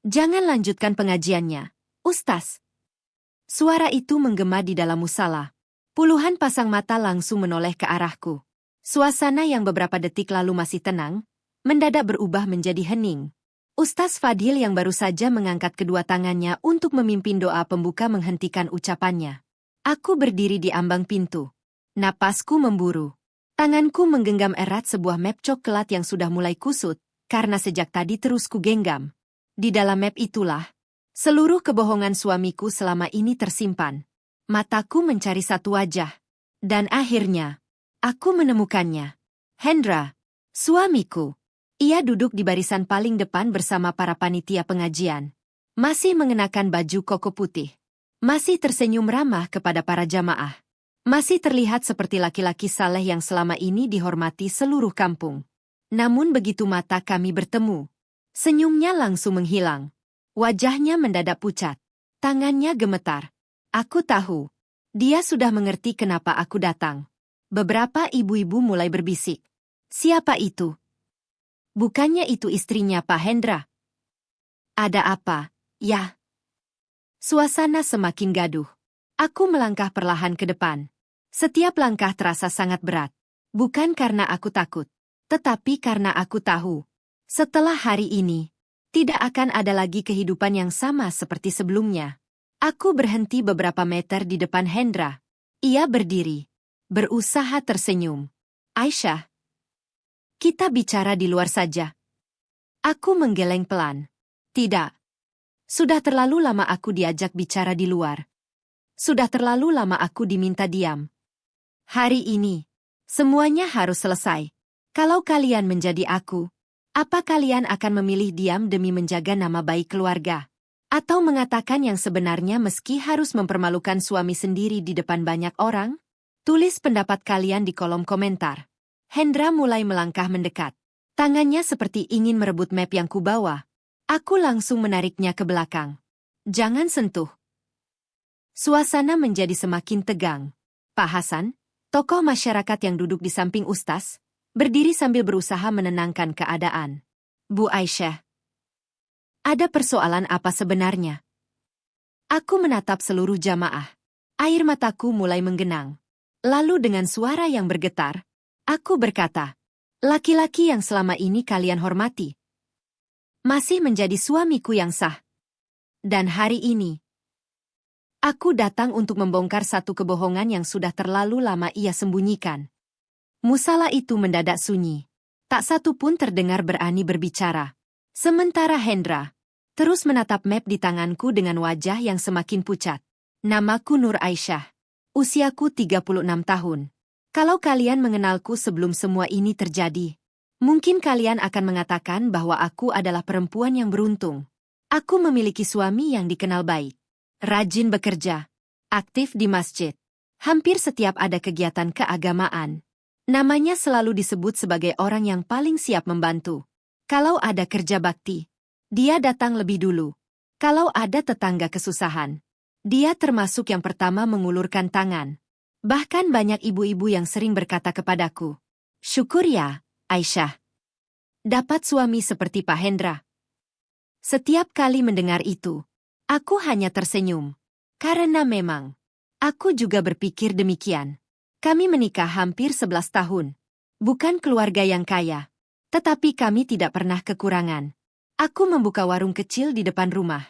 Jangan lanjutkan pengajiannya, Ustaz. Suara itu menggema di dalam musala. Puluhan pasang mata langsung menoleh ke arahku. Suasana yang beberapa detik lalu masih tenang, mendadak berubah menjadi hening. Ustaz Fadil yang baru saja mengangkat kedua tangannya untuk memimpin doa pembuka menghentikan ucapannya. Aku berdiri di ambang pintu. Napasku memburu. Tanganku menggenggam erat sebuah map coklat yang sudah mulai kusut, karena sejak tadi terus kugenggam. Di dalam map itulah, seluruh kebohongan suamiku selama ini tersimpan. Mataku mencari satu wajah. Dan akhirnya, aku menemukannya. Hendra, suamiku. Ia duduk di barisan paling depan bersama para panitia pengajian. Masih mengenakan baju koko putih. Masih tersenyum ramah kepada para jamaah. Masih terlihat seperti laki-laki saleh yang selama ini dihormati seluruh kampung. Namun begitu mata kami bertemu, senyumnya langsung menghilang. Wajahnya mendadak pucat. Tangannya gemetar. Aku tahu. Dia sudah mengerti kenapa aku datang. Beberapa ibu-ibu mulai berbisik. Siapa itu? Bukannya itu istrinya Pak Hendra? Ada apa, ya? Suasana semakin gaduh. Aku melangkah perlahan ke depan. Setiap langkah terasa sangat berat. Bukan karena aku takut, tetapi karena aku tahu. Setelah hari ini, tidak akan ada lagi kehidupan yang sama seperti sebelumnya. Aku berhenti beberapa meter di depan Hendra. Ia berdiri, berusaha tersenyum. Aisyah, kita bicara di luar saja. Aku menggeleng pelan. Tidak. Sudah terlalu lama aku diajak bicara di luar. Sudah terlalu lama aku diminta diam. Hari ini, semuanya harus selesai. Kalau kalian menjadi aku, apa kalian akan memilih diam demi menjaga nama baik keluarga? Atau mengatakan yang sebenarnya meski harus mempermalukan suami sendiri di depan banyak orang? Tulis pendapat kalian di kolom komentar. Hendra mulai melangkah mendekat. Tangannya seperti ingin merebut map yang kubawa. Aku langsung menariknya ke belakang. Jangan sentuh. Suasana menjadi semakin tegang. Pak Hasan, tokoh masyarakat yang duduk di samping Ustaz, berdiri sambil berusaha menenangkan keadaan. Bu Aisyah, ada persoalan apa sebenarnya? Aku menatap seluruh jamaah. Air mataku mulai menggenang. Lalu dengan suara yang bergetar, aku berkata, laki-laki yang selama ini kalian hormati, masih menjadi suamiku yang sah. Dan hari ini, aku datang untuk membongkar satu kebohongan yang sudah terlalu lama ia sembunyikan. Musala itu mendadak sunyi. Tak satu pun terdengar berani berbicara. Sementara Hendra terus menatap map di tanganku dengan wajah yang semakin pucat. Namaku Nur Aisyah. Usiaku 36 tahun. Kalau kalian mengenalku sebelum semua ini terjadi, mungkin kalian akan mengatakan bahwa aku adalah perempuan yang beruntung. Aku memiliki suami yang dikenal baik, rajin bekerja, aktif di masjid. Hampir setiap ada kegiatan keagamaan, namanya selalu disebut sebagai orang yang paling siap membantu. Kalau ada kerja bakti, dia datang lebih dulu. Kalau ada tetangga kesusahan, dia termasuk yang pertama mengulurkan tangan. Bahkan banyak ibu-ibu yang sering berkata kepadaku, syukur ya, Aisyah, dapat suami seperti Pak Hendra. Setiap kali mendengar itu, aku hanya tersenyum. Karena memang, aku juga berpikir demikian. Kami menikah hampir 11 tahun. Bukan keluarga yang kaya, tetapi kami tidak pernah kekurangan. Aku membuka warung kecil di depan rumah,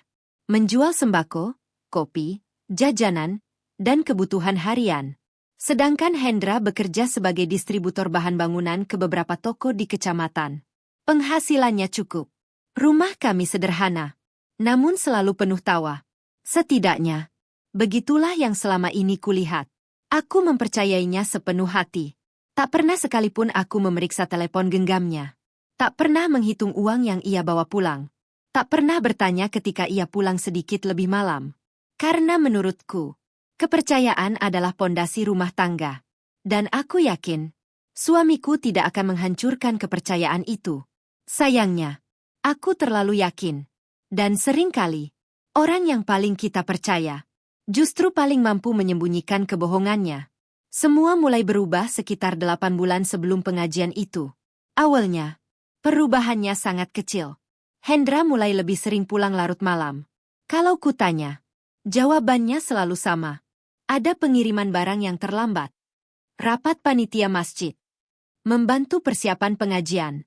menjual sembako, kopi, jajanan, dan kebutuhan harian. Sedangkan Hendra bekerja sebagai distributor bahan bangunan ke beberapa toko di kecamatan. Penghasilannya cukup. Rumah kami sederhana, namun selalu penuh tawa. Setidaknya, begitulah yang selama ini kulihat. Aku mempercayainya sepenuh hati. Tak pernah sekalipun aku memeriksa telepon genggamnya. Tak pernah menghitung uang yang ia bawa pulang. Tak pernah bertanya ketika ia pulang sedikit lebih malam. Karena menurutku, kepercayaan adalah pondasi rumah tangga. Dan aku yakin, suamiku tidak akan menghancurkan kepercayaan itu. Sayangnya, aku terlalu yakin. Dan seringkali, orang yang paling kita percaya, justru paling mampu menyembunyikan kebohongannya. Semua mulai berubah sekitar 8 bulan sebelum pengajian itu. Awalnya, perubahannya sangat kecil. Hendra mulai lebih sering pulang larut malam. Kalau kutanya, jawabannya selalu sama. Ada pengiriman barang yang terlambat. Rapat panitia masjid. Membantu persiapan pengajian.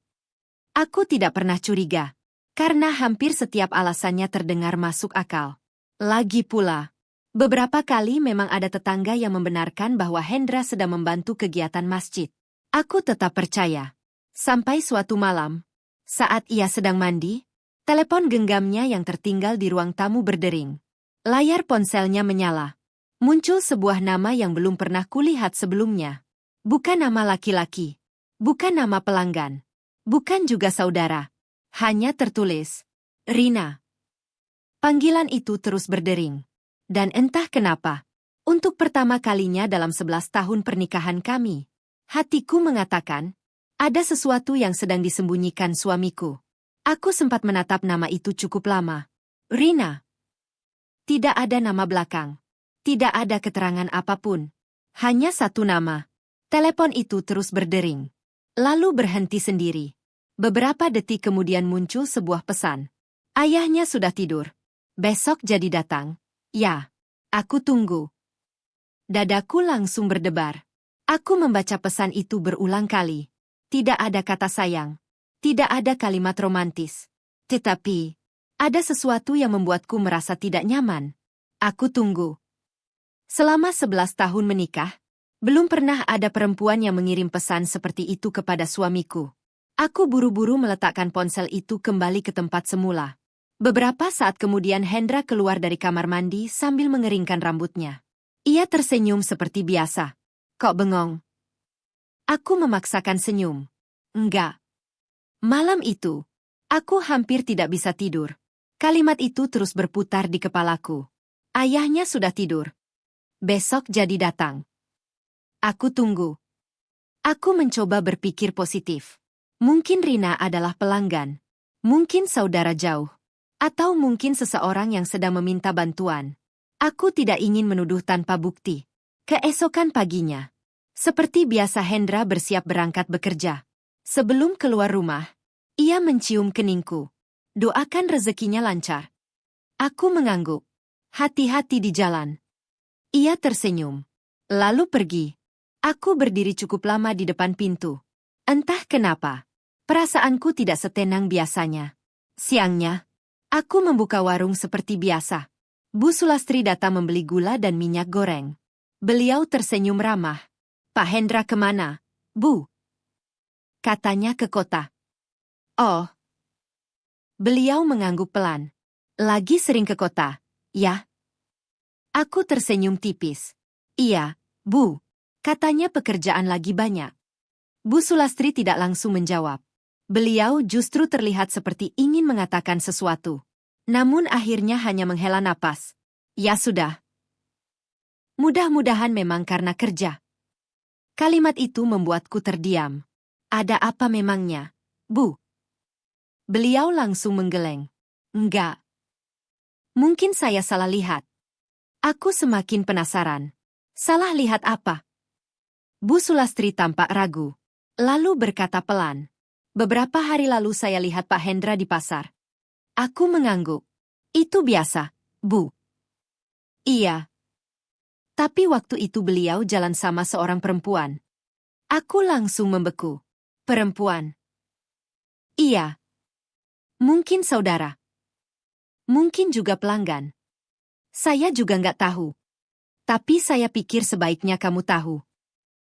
Aku tidak pernah curiga. Karena hampir setiap alasannya terdengar masuk akal. Lagi pula, beberapa kali memang ada tetangga yang membenarkan bahwa Hendra sedang membantu kegiatan masjid. Aku tetap percaya. Sampai suatu malam, saat ia sedang mandi, telepon genggamnya yang tertinggal di ruang tamu berdering. Layar ponselnya menyala. Muncul sebuah nama yang belum pernah kulihat sebelumnya. Bukan nama laki-laki. Bukan nama pelanggan. Bukan juga saudara. Hanya tertulis, Rina. Panggilan itu terus berdering. Dan entah kenapa, untuk pertama kalinya dalam 11 tahun pernikahan kami, hatiku mengatakan, ada sesuatu yang sedang disembunyikan suamiku. Aku sempat menatap nama itu cukup lama. Rina. Tidak ada nama belakang. Tidak ada keterangan apapun. Hanya satu nama. Telepon itu terus berdering. Lalu berhenti sendiri. Beberapa detik kemudian muncul sebuah pesan. Ayahnya sudah tidur. Besok jadi datang. Ya. Aku tunggu. Dadaku langsung berdebar. Aku membaca pesan itu berulang kali. Tidak ada kata sayang. Tidak ada kalimat romantis. Tetapi, ada sesuatu yang membuatku merasa tidak nyaman. Aku tunggu. Selama 11 tahun menikah, belum pernah ada perempuan yang mengirim pesan seperti itu kepada suamiku. Aku buru-buru meletakkan ponsel itu kembali ke tempat semula. Beberapa saat kemudian Hendra keluar dari kamar mandi sambil mengeringkan rambutnya. Ia tersenyum seperti biasa. Kok bengong? Aku memaksakan senyum. Enggak. Malam itu, aku hampir tidak bisa tidur. Kalimat itu terus berputar di kepalaku. Ayahnya sudah tidur. Besok jadi datang. Aku tunggu. Aku mencoba berpikir positif. Mungkin Rina adalah pelanggan. Mungkin saudara jauh. Atau mungkin seseorang yang sedang meminta bantuan. Aku tidak ingin menuduh tanpa bukti. Keesokan paginya, seperti biasa Hendra bersiap berangkat bekerja. Sebelum keluar rumah, ia mencium keningku. Doakan rezekinya lancar. Aku mengangguk. Hati-hati di jalan. Ia tersenyum. Lalu pergi. Aku berdiri cukup lama di depan pintu. Entah kenapa, perasaanku tidak setenang biasanya. Siangnya, aku membuka warung seperti biasa. Bu Sulastri datang membeli gula dan minyak goreng. Beliau tersenyum ramah. Pak Hendra kemana, Bu? Katanya ke kota. Oh. Beliau mengangguk pelan. Lagi sering ke kota, ya? Aku tersenyum tipis. Iya, Bu. Katanya pekerjaan lagi banyak. Bu Sulastri tidak langsung menjawab. Beliau justru terlihat seperti ingin mengatakan sesuatu. Namun akhirnya hanya menghela napas. Ya sudah. Mudah-mudahan memang karena kerja. Kalimat itu membuatku terdiam. Ada apa memangnya, Bu? Beliau langsung menggeleng. Enggak. Mungkin saya salah lihat. Aku semakin penasaran. Salah lihat apa? Bu Sulastri tampak ragu. Lalu berkata pelan. Beberapa hari lalu saya lihat Pak Hendra di pasar. Aku mengangguk. Itu biasa, Bu. Iya. Tapi waktu itu beliau jalan sama seorang perempuan. Aku langsung membeku. Perempuan. Iya. Mungkin saudara. Mungkin juga pelanggan. Saya juga nggak tahu. Tapi saya pikir sebaiknya kamu tahu.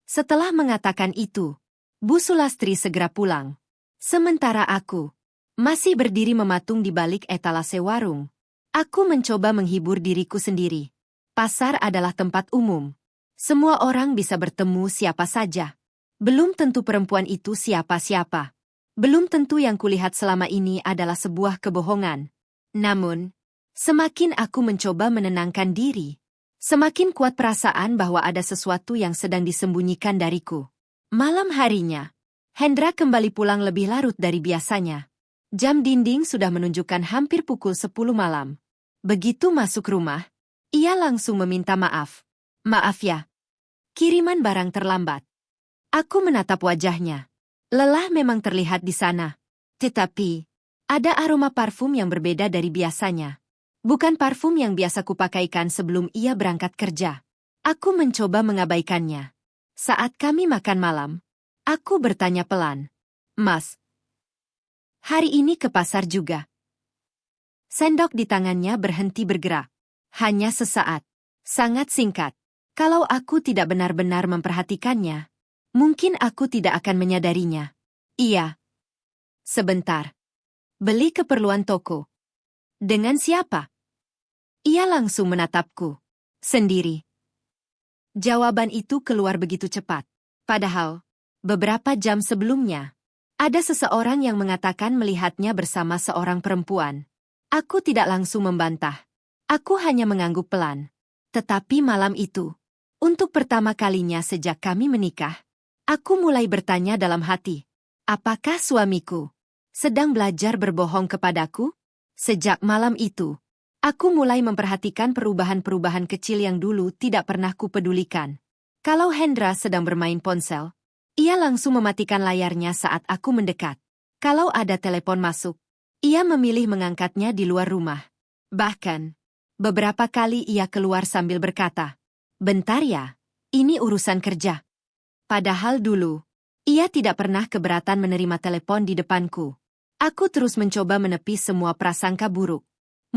Setelah mengatakan itu, Bu Sulastri segera pulang. Sementara aku masih berdiri mematung di balik etalase warung. Aku mencoba menghibur diriku sendiri. Pasar adalah tempat umum. Semua orang bisa bertemu siapa saja. Belum tentu perempuan itu siapa-siapa. Belum tentu yang kulihat selama ini adalah sebuah kebohongan. Namun, semakin aku mencoba menenangkan diri, semakin kuat perasaan bahwa ada sesuatu yang sedang disembunyikan dariku. Malam harinya, Hendra kembali pulang lebih larut dari biasanya. Jam dinding sudah menunjukkan hampir pukul 10 malam. Begitu masuk rumah, ia langsung meminta maaf. Maaf ya. Kiriman barang terlambat. Aku menatap wajahnya. Lelah memang terlihat di sana. Tetapi, Ada aroma parfum yang berbeda dari biasanya. Bukan parfum yang biasa kupakaikan sebelum ia berangkat kerja. Aku mencoba mengabaikannya. Saat kami makan malam, aku bertanya pelan. Mas, hari ini ke pasar juga? Sendok di tangannya berhenti bergerak. Hanya sesaat. Sangat singkat. Kalau aku tidak benar-benar memperhatikannya, mungkin aku tidak akan menyadarinya. Iya. Sebentar. Beli keperluan toko. Dengan siapa? Ia langsung menatapku. Sendiri. Jawaban itu keluar begitu cepat. Padahal, beberapa jam sebelumnya, ada seseorang yang mengatakan melihatnya bersama seorang perempuan. Aku tidak langsung membantah. Aku hanya mengangguk pelan. Tetapi malam itu, untuk pertama kalinya sejak kami menikah, aku mulai bertanya dalam hati, apakah suamiku sedang belajar berbohong kepadaku? Sejak malam itu, aku mulai memperhatikan perubahan-perubahan kecil yang dulu tidak pernah kupedulikan. Kalau Hendra sedang bermain ponsel, ia langsung mematikan layarnya saat aku mendekat. Kalau ada telepon masuk, ia memilih mengangkatnya di luar rumah. Bahkan, beberapa kali ia keluar sambil berkata, "Bentar ya, ini urusan kerja." Padahal dulu, ia tidak pernah keberatan menerima telepon di depanku. Aku terus mencoba menepis semua prasangka buruk.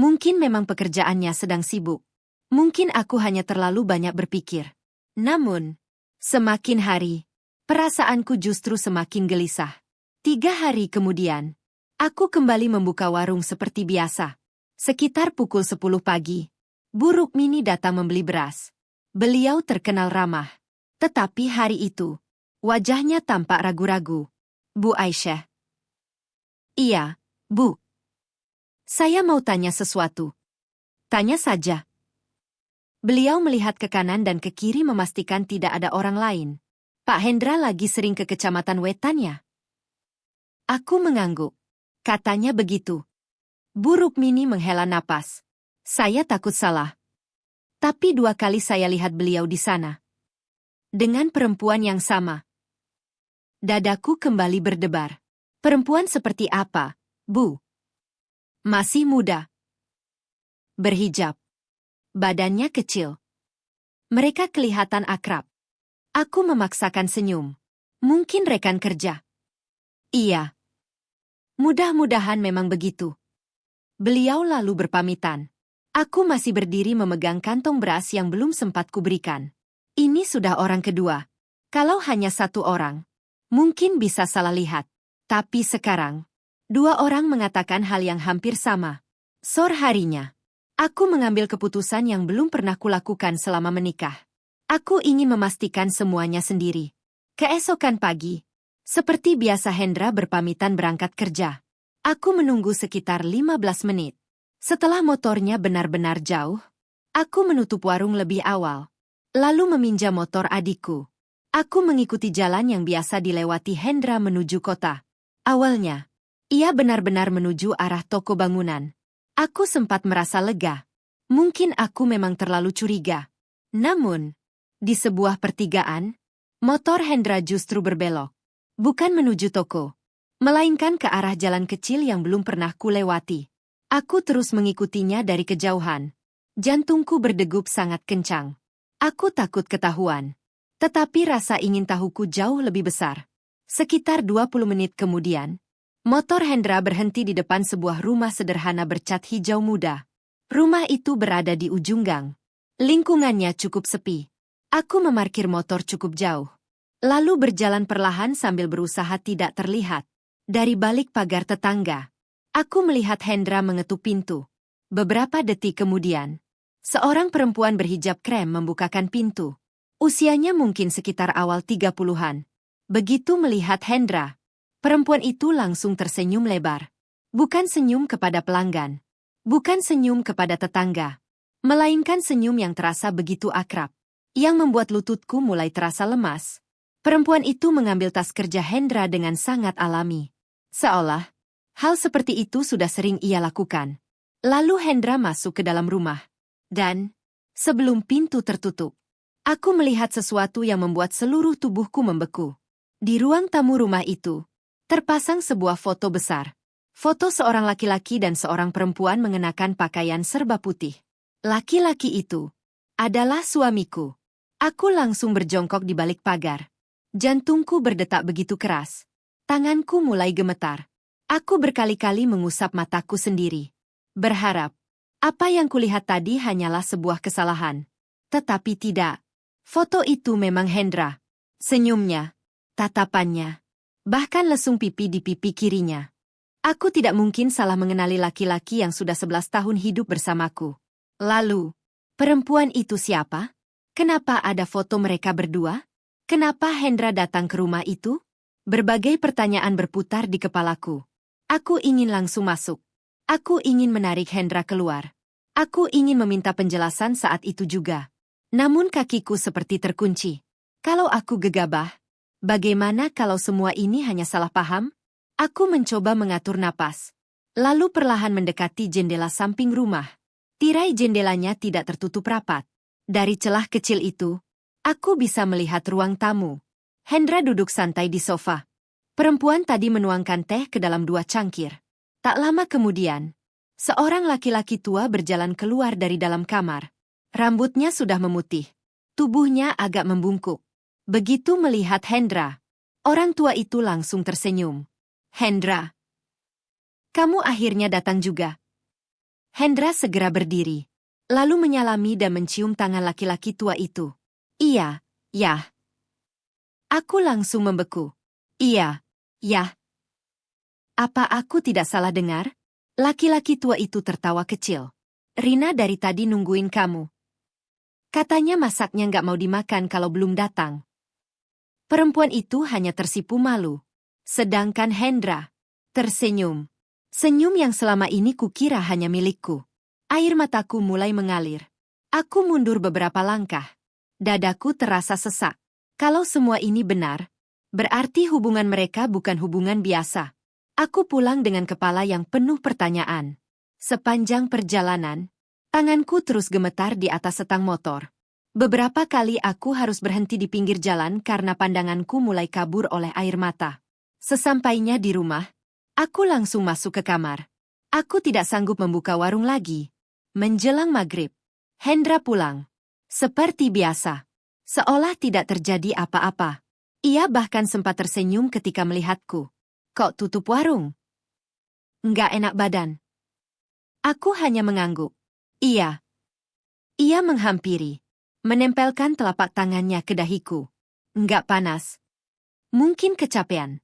Mungkin memang pekerjaannya sedang sibuk. Mungkin aku hanya terlalu banyak berpikir. Namun, semakin hari, perasaanku justru semakin gelisah. 3 hari kemudian, aku kembali membuka warung seperti biasa. Sekitar pukul 10 pagi, Bu Rukmini datang membeli beras. Beliau terkenal ramah. Tetapi hari itu, wajahnya tampak ragu-ragu. "Bu Aisyah." "Iya, Bu. Saya mau tanya sesuatu." "Tanya saja." Beliau melihat ke kanan dan ke kiri memastikan tidak ada orang lain. "Pak Hendra lagi sering ke Kecamatan Wetan ya?" Aku mengangguk. Katanya begitu. Bu Rukmini menghela napas. Saya takut salah. Tapi 2 kali saya lihat beliau di sana. Dengan perempuan yang sama. Dadaku kembali berdebar. "Perempuan seperti apa, Bu?" "Masih muda. Berhijab. Badannya kecil. Mereka kelihatan akrab." Aku memaksakan senyum. "Mungkin rekan kerja." "Iya. Mudah-mudahan memang begitu." Beliau lalu berpamitan. Aku masih berdiri memegang kantong beras yang belum sempat kuberikan. Ini sudah orang kedua. Kalau hanya 1 orang, mungkin bisa salah lihat. Tapi sekarang, 2 orang mengatakan hal yang hampir sama. Sore harinya, aku mengambil keputusan yang belum pernah kulakukan selama menikah. Aku ingin memastikan semuanya sendiri. Keesokan pagi, seperti biasa Hendra berpamitan berangkat kerja. Aku menunggu sekitar 15 menit. Setelah motornya benar-benar jauh, aku menutup warung lebih awal. Lalu meminjam motor adikku. Aku mengikuti jalan yang biasa dilewati Hendra menuju kota. Awalnya, ia benar-benar menuju arah toko bangunan. Aku sempat merasa lega. Mungkin aku memang terlalu curiga. Namun, di sebuah pertigaan, motor Hendra justru berbelok. Bukan menuju toko, melainkan ke arah jalan kecil yang belum pernah kulewati. Aku terus mengikutinya dari kejauhan. Jantungku berdegup sangat kencang. Aku takut ketahuan. Tetapi rasa ingin tahuku jauh lebih besar. Sekitar 20 menit kemudian, motor Hendra berhenti di depan sebuah rumah sederhana bercat hijau muda. Rumah itu berada di ujung gang. Lingkungannya cukup sepi. Aku memarkir motor cukup jauh. Lalu berjalan perlahan sambil berusaha tidak terlihat. Dari balik pagar tetangga, aku melihat Hendra mengetuk pintu. Beberapa detik kemudian, seorang perempuan berhijab krem membukakan pintu. Usianya mungkin sekitar awal 30-an. Begitu melihat Hendra, perempuan itu langsung tersenyum lebar. Bukan senyum kepada pelanggan. Bukan senyum kepada tetangga. Melainkan senyum yang terasa begitu akrab. Yang membuat lututku mulai terasa lemas. Perempuan itu mengambil tas kerja Hendra dengan sangat alami. Seolah, hal seperti itu sudah sering ia lakukan. Lalu Hendra masuk ke dalam rumah. Dan, sebelum pintu tertutup, aku melihat sesuatu yang membuat seluruh tubuhku membeku. Di ruang tamu rumah itu, terpasang sebuah foto besar. Foto seorang laki-laki dan seorang perempuan mengenakan pakaian serba putih. Laki-laki itu adalah suamiku. Aku langsung berjongkok di balik pagar. Jantungku berdetak begitu keras. Tanganku mulai gemetar. Aku berkali-kali mengusap mataku sendiri. Berharap apa yang kulihat tadi hanyalah sebuah kesalahan. Tetapi tidak. Foto itu memang Hendra. Senyumnya, tatapannya, bahkan lesung pipi di pipi kirinya. Aku tidak mungkin salah mengenali laki-laki yang sudah 11 tahun hidup bersamaku. Lalu, perempuan itu siapa? Kenapa ada foto mereka berdua? Kenapa Hendra datang ke rumah itu? Berbagai pertanyaan berputar di kepalaku. Aku ingin langsung masuk. Aku ingin menarik Hendra keluar. Aku ingin meminta penjelasan saat itu juga. Namun kakiku seperti terkunci. Kalau aku gegabah, bagaimana kalau semua ini hanya salah paham? Aku mencoba mengatur napas. Lalu perlahan mendekati jendela samping rumah. Tirai jendelanya tidak tertutup rapat. Dari celah kecil itu, aku bisa melihat ruang tamu. Hendra duduk santai di sofa. Perempuan tadi menuangkan teh ke dalam 2 cangkir. Tak lama kemudian, seorang laki-laki tua berjalan keluar dari dalam kamar. Rambutnya sudah memutih. Tubuhnya agak membungkuk. Begitu melihat Hendra, orang tua itu langsung tersenyum. Hendra, kamu akhirnya datang juga. Hendra segera berdiri, lalu menyalami dan mencium tangan laki-laki tua itu. Iya, ya. Aku langsung membeku. Iya, ya. Apa aku tidak salah dengar? Laki-laki tua itu tertawa kecil. Rina dari tadi nungguin kamu. Katanya masaknya nggak mau dimakan kalau belum datang. Perempuan itu hanya tersipu malu. Sedangkan Hendra tersenyum. Senyum yang selama ini kukira hanya milikku. Air mataku mulai mengalir. Aku mundur beberapa langkah. Dadaku terasa sesak. Kalau semua ini benar, berarti hubungan mereka bukan hubungan biasa. Aku pulang dengan kepala yang penuh pertanyaan. Sepanjang perjalanan, tanganku terus gemetar di atas setang motor. Beberapa kali aku harus berhenti di pinggir jalan karena pandanganku mulai kabur oleh air mata. Sesampainya di rumah, aku langsung masuk ke kamar. Aku tidak sanggup membuka warung lagi. Menjelang maghrib, Hendra pulang. Seperti biasa. Seolah tidak terjadi apa-apa. Ia bahkan sempat tersenyum ketika melihatku. Kok tutup warung? Nggak enak badan. Aku hanya mengangguk. Iya. Ia menghampiri. Menempelkan telapak tangannya ke dahiku. Nggak panas. Mungkin kecapean.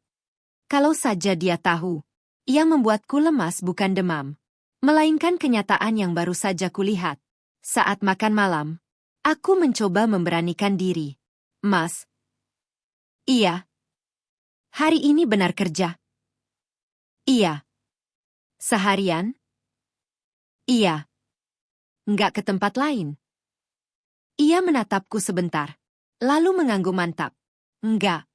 Kalau saja dia tahu, ia membuatku lemas bukan demam. Melainkan kenyataan yang baru saja kulihat. Saat makan malam, aku mencoba memberanikan diri. Mas. Iya. Hari ini benar kerja? Iya. Seharian? Iya. Nggak ke tempat lain? Ia menatapku sebentar, lalu mengangguk mantap. Enggak.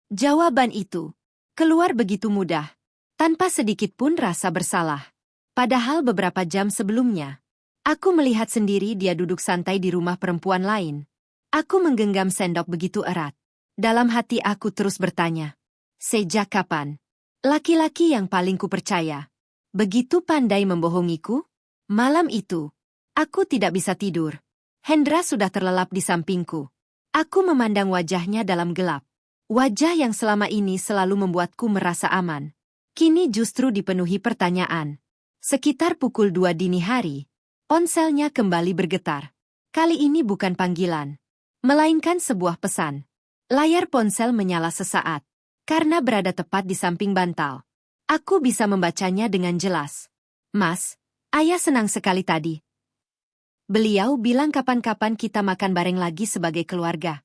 Jawaban itu keluar begitu mudah, tanpa sedikit pun rasa bersalah. Padahal beberapa jam sebelumnya, aku melihat sendiri dia duduk santai di rumah perempuan lain. Aku menggenggam sendok begitu erat. Dalam hati aku terus bertanya, sejak kapan laki-laki yang paling kupercaya begitu pandai membohongiku? Malam itu, aku tidak bisa tidur. Hendra sudah terlelap di sampingku. Aku memandang wajahnya dalam gelap. Wajah yang selama ini selalu membuatku merasa aman. Kini justru dipenuhi pertanyaan. Sekitar pukul 2 dini hari, ponselnya kembali bergetar. Kali ini bukan panggilan, melainkan sebuah pesan. Layar ponsel menyala sesaat. Karena berada tepat di samping bantal, aku bisa membacanya dengan jelas. Mas, ayah senang sekali tadi. Beliau bilang kapan-kapan kita makan bareng lagi sebagai keluarga.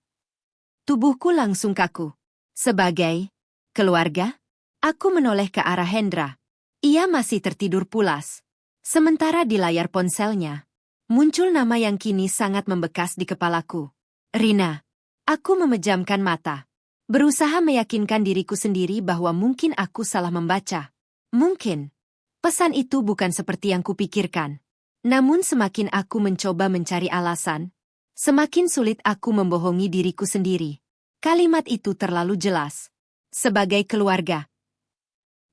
Tubuhku langsung kaku. Sebagai keluarga, aku menoleh ke arah Hendra. Ia masih tertidur pulas. Sementara di layar ponselnya, muncul nama yang kini sangat membekas di kepalaku. Rina. Aku memejamkan mata. Berusaha meyakinkan diriku sendiri bahwa mungkin aku salah membaca. Mungkin pesan itu bukan seperti yang kupikirkan. Namun semakin aku mencoba mencari alasan, semakin sulit aku membohongi diriku sendiri. Kalimat itu terlalu jelas. Sebagai keluarga.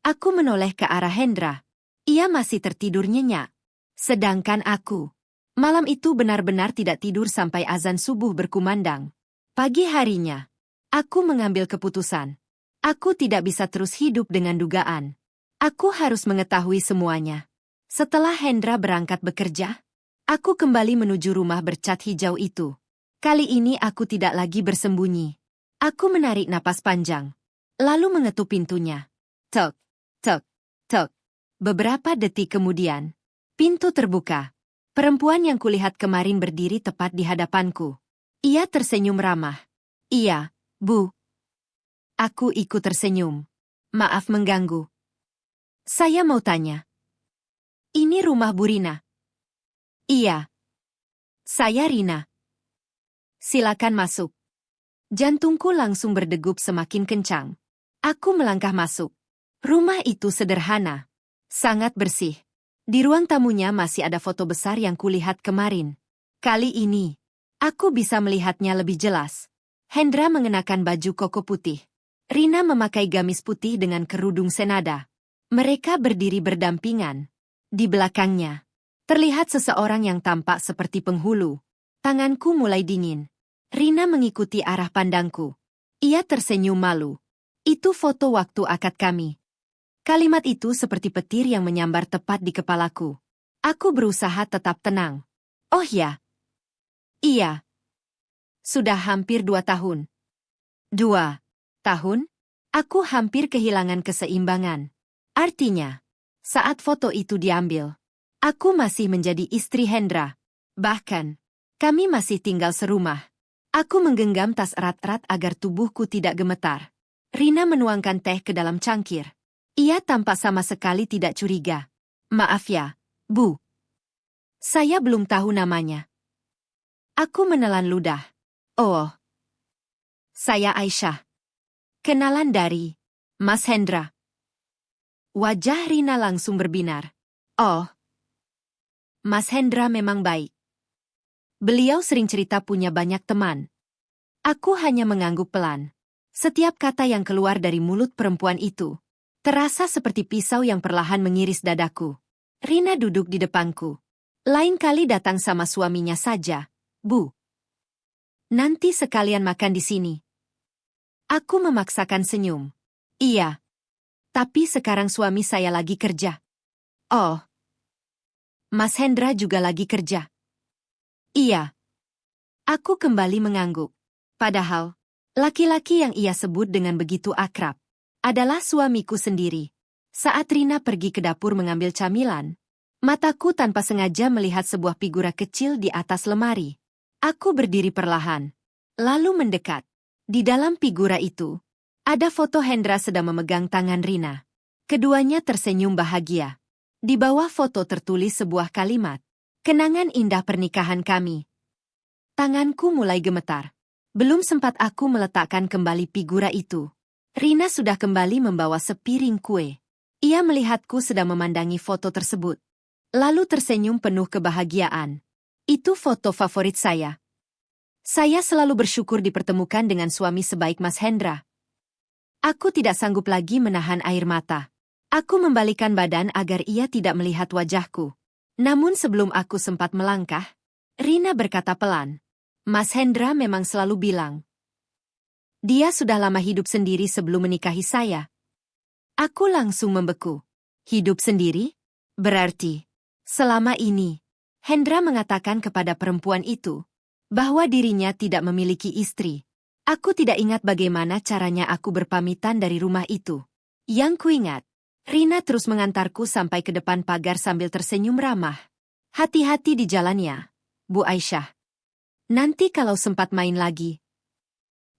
Aku menoleh ke arah Hendra. Ia masih tertidur nyenyak. Sedangkan aku, malam itu benar-benar tidak tidur sampai azan subuh berkumandang. Pagi harinya, aku mengambil keputusan. Aku tidak bisa terus hidup dengan dugaan. Aku harus mengetahui semuanya. Setelah Hendra berangkat bekerja, aku kembali menuju rumah bercat hijau itu. Kali ini aku tidak lagi bersembunyi. Aku menarik napas panjang, lalu mengetuk pintunya. Tok, tok, tok. Beberapa detik kemudian, pintu terbuka. Perempuan yang kulihat kemarin berdiri tepat di hadapanku. Ia tersenyum ramah. Iya, Bu. Aku ikut tersenyum. Maaf mengganggu. Saya mau tanya. Ini rumah Bu Rina? Iya. Saya Rina. Silakan masuk. Jantungku langsung berdegup semakin kencang. Aku melangkah masuk. Rumah itu sederhana. Sangat bersih. Di ruang tamunya masih ada foto besar yang kulihat kemarin. Kali ini, aku bisa melihatnya lebih jelas. Hendra mengenakan baju koko putih. Rina memakai gamis putih dengan kerudung senada. Mereka berdiri berdampingan. Di belakangnya, terlihat seseorang yang tampak seperti penghulu. Tanganku mulai dingin. Rina mengikuti arah pandangku. Ia tersenyum malu. Itu foto waktu akad kami. Kalimat itu seperti petir yang menyambar tepat di kepalaku. Aku berusaha tetap tenang. Oh ya. Iya. Sudah hampir 2 tahun. 2 tahun? Aku hampir kehilangan keseimbangan. Artinya, saat foto itu diambil, aku masih menjadi istri Hendra. Bahkan, kami masih tinggal serumah. Aku menggenggam tas erat-erat agar tubuhku tidak gemetar. Rina menuangkan teh ke dalam cangkir. Ia tampak sama sekali tidak curiga. Maaf ya, Bu. Saya belum tahu namanya. Aku menelan ludah. Oh. Saya Aisyah. Kenalan dari Mas Hendra. Wajah Rina langsung berbinar. Oh. Mas Hendra memang baik. Beliau sering cerita punya banyak teman. Aku hanya mengangguk pelan. Setiap kata yang keluar dari mulut perempuan itu terasa seperti pisau yang perlahan mengiris dadaku. Rina duduk di depanku. Lain kali datang sama suaminya saja, Bu. Nanti sekalian makan di sini. Aku memaksakan senyum. Iya. Tapi sekarang suami saya lagi kerja. Oh. Mas Hendra juga lagi kerja. Iya. Aku kembali mengangguk. Padahal, laki-laki yang ia sebut dengan begitu akrab adalah suamiku sendiri. Saat Rina pergi ke dapur mengambil camilan, mataku tanpa sengaja melihat sebuah figura kecil di atas lemari. Aku berdiri perlahan, lalu mendekat. Di dalam figura itu, ada foto Hendra sedang memegang tangan Rina. Keduanya tersenyum bahagia. Di bawah foto tertulis sebuah kalimat, "Kenangan indah pernikahan kami." Tanganku mulai gemetar. Belum sempat aku meletakkan kembali figura itu, Rina sudah kembali membawa sepiring kue. Ia melihatku sedang memandangi foto tersebut. Lalu tersenyum penuh kebahagiaan. Itu foto favorit saya. Saya selalu bersyukur dipertemukan dengan suami sebaik Mas Hendra. Aku tidak sanggup lagi menahan air mata. Aku membalikan badan agar ia tidak melihat wajahku. Namun sebelum aku sempat melangkah, Rina berkata pelan, "Mas Hendra memang selalu bilang, dia sudah lama hidup sendiri sebelum menikahi saya." Aku langsung membeku. Hidup sendiri? Berarti, selama ini, Hendra mengatakan kepada perempuan itu bahwa dirinya tidak memiliki istri. Aku tidak ingat bagaimana caranya aku berpamitan dari rumah itu. Yang kuingat, Rina terus mengantarku sampai ke depan pagar sambil tersenyum ramah. "Hati-hati di jalannya, Bu Aisyah. Nanti kalau sempat main lagi."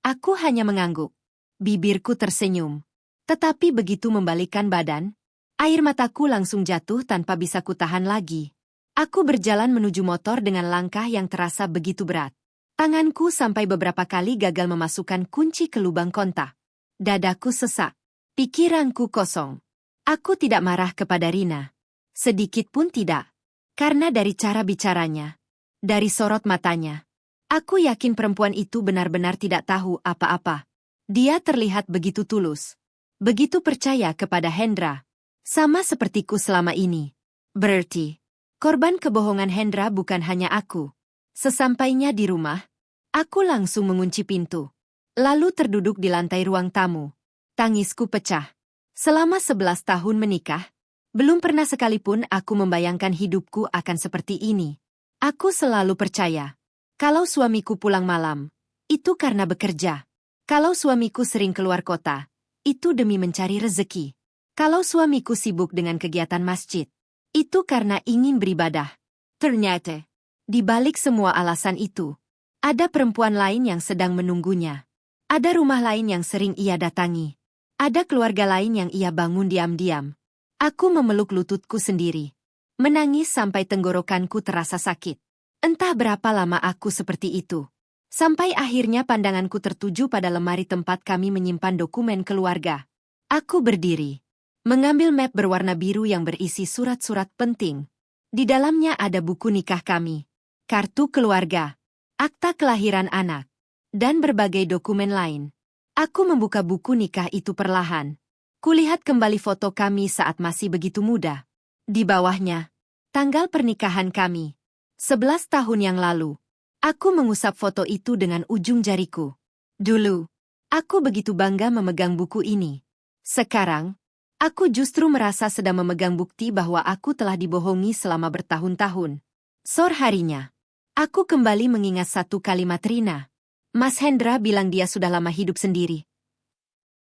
Aku hanya mengangguk. Bibirku tersenyum. Tetapi begitu membalikkan badan, air mataku langsung jatuh tanpa bisa kutahan lagi. Aku berjalan menuju motor dengan langkah yang terasa begitu berat. Tanganku sampai beberapa kali gagal memasukkan kunci ke lubang kontak. Dadaku sesak. Pikiranku kosong. Aku tidak marah kepada Rina. Sedikit pun tidak. Karena dari cara bicaranya, dari sorot matanya, aku yakin perempuan itu benar-benar tidak tahu apa-apa. Dia terlihat begitu tulus. Begitu percaya kepada Hendra. Sama sepertiku selama ini. Berarti, korban kebohongan Hendra bukan hanya aku. Sesampainya di rumah, aku langsung mengunci pintu. Lalu terduduk di lantai ruang tamu. Tangisku pecah. Selama 11 tahun menikah, belum pernah sekalipun aku membayangkan hidupku akan seperti ini. Aku selalu percaya, kalau suamiku pulang malam, itu karena bekerja. Kalau suamiku sering keluar kota, itu demi mencari rezeki. Kalau suamiku sibuk dengan kegiatan masjid, itu karena ingin beribadah. Ternyata, di balik semua alasan itu, ada perempuan lain yang sedang menunggunya. Ada rumah lain yang sering ia datangi. Ada keluarga lain yang ia bangun diam-diam. Aku memeluk lututku sendiri. Menangis sampai tenggorokanku terasa sakit. Entah berapa lama aku seperti itu. Sampai akhirnya pandanganku tertuju pada lemari tempat kami menyimpan dokumen keluarga. Aku berdiri. Mengambil map berwarna biru yang berisi surat-surat penting. Di dalamnya ada buku nikah kami, kartu keluarga, akta kelahiran anak, dan berbagai dokumen lain. Aku membuka buku nikah itu perlahan. Kulihat kembali foto kami saat masih begitu muda. Di bawahnya, tanggal pernikahan kami. 11 tahun yang lalu. Aku mengusap foto itu dengan ujung jariku. Dulu, aku begitu bangga memegang buku ini. Sekarang, aku justru merasa sedang memegang bukti bahwa aku telah dibohongi selama bertahun-tahun. Sore harinya, aku kembali mengingat satu kalimat Rina. Mas Hendra bilang dia sudah lama hidup sendiri.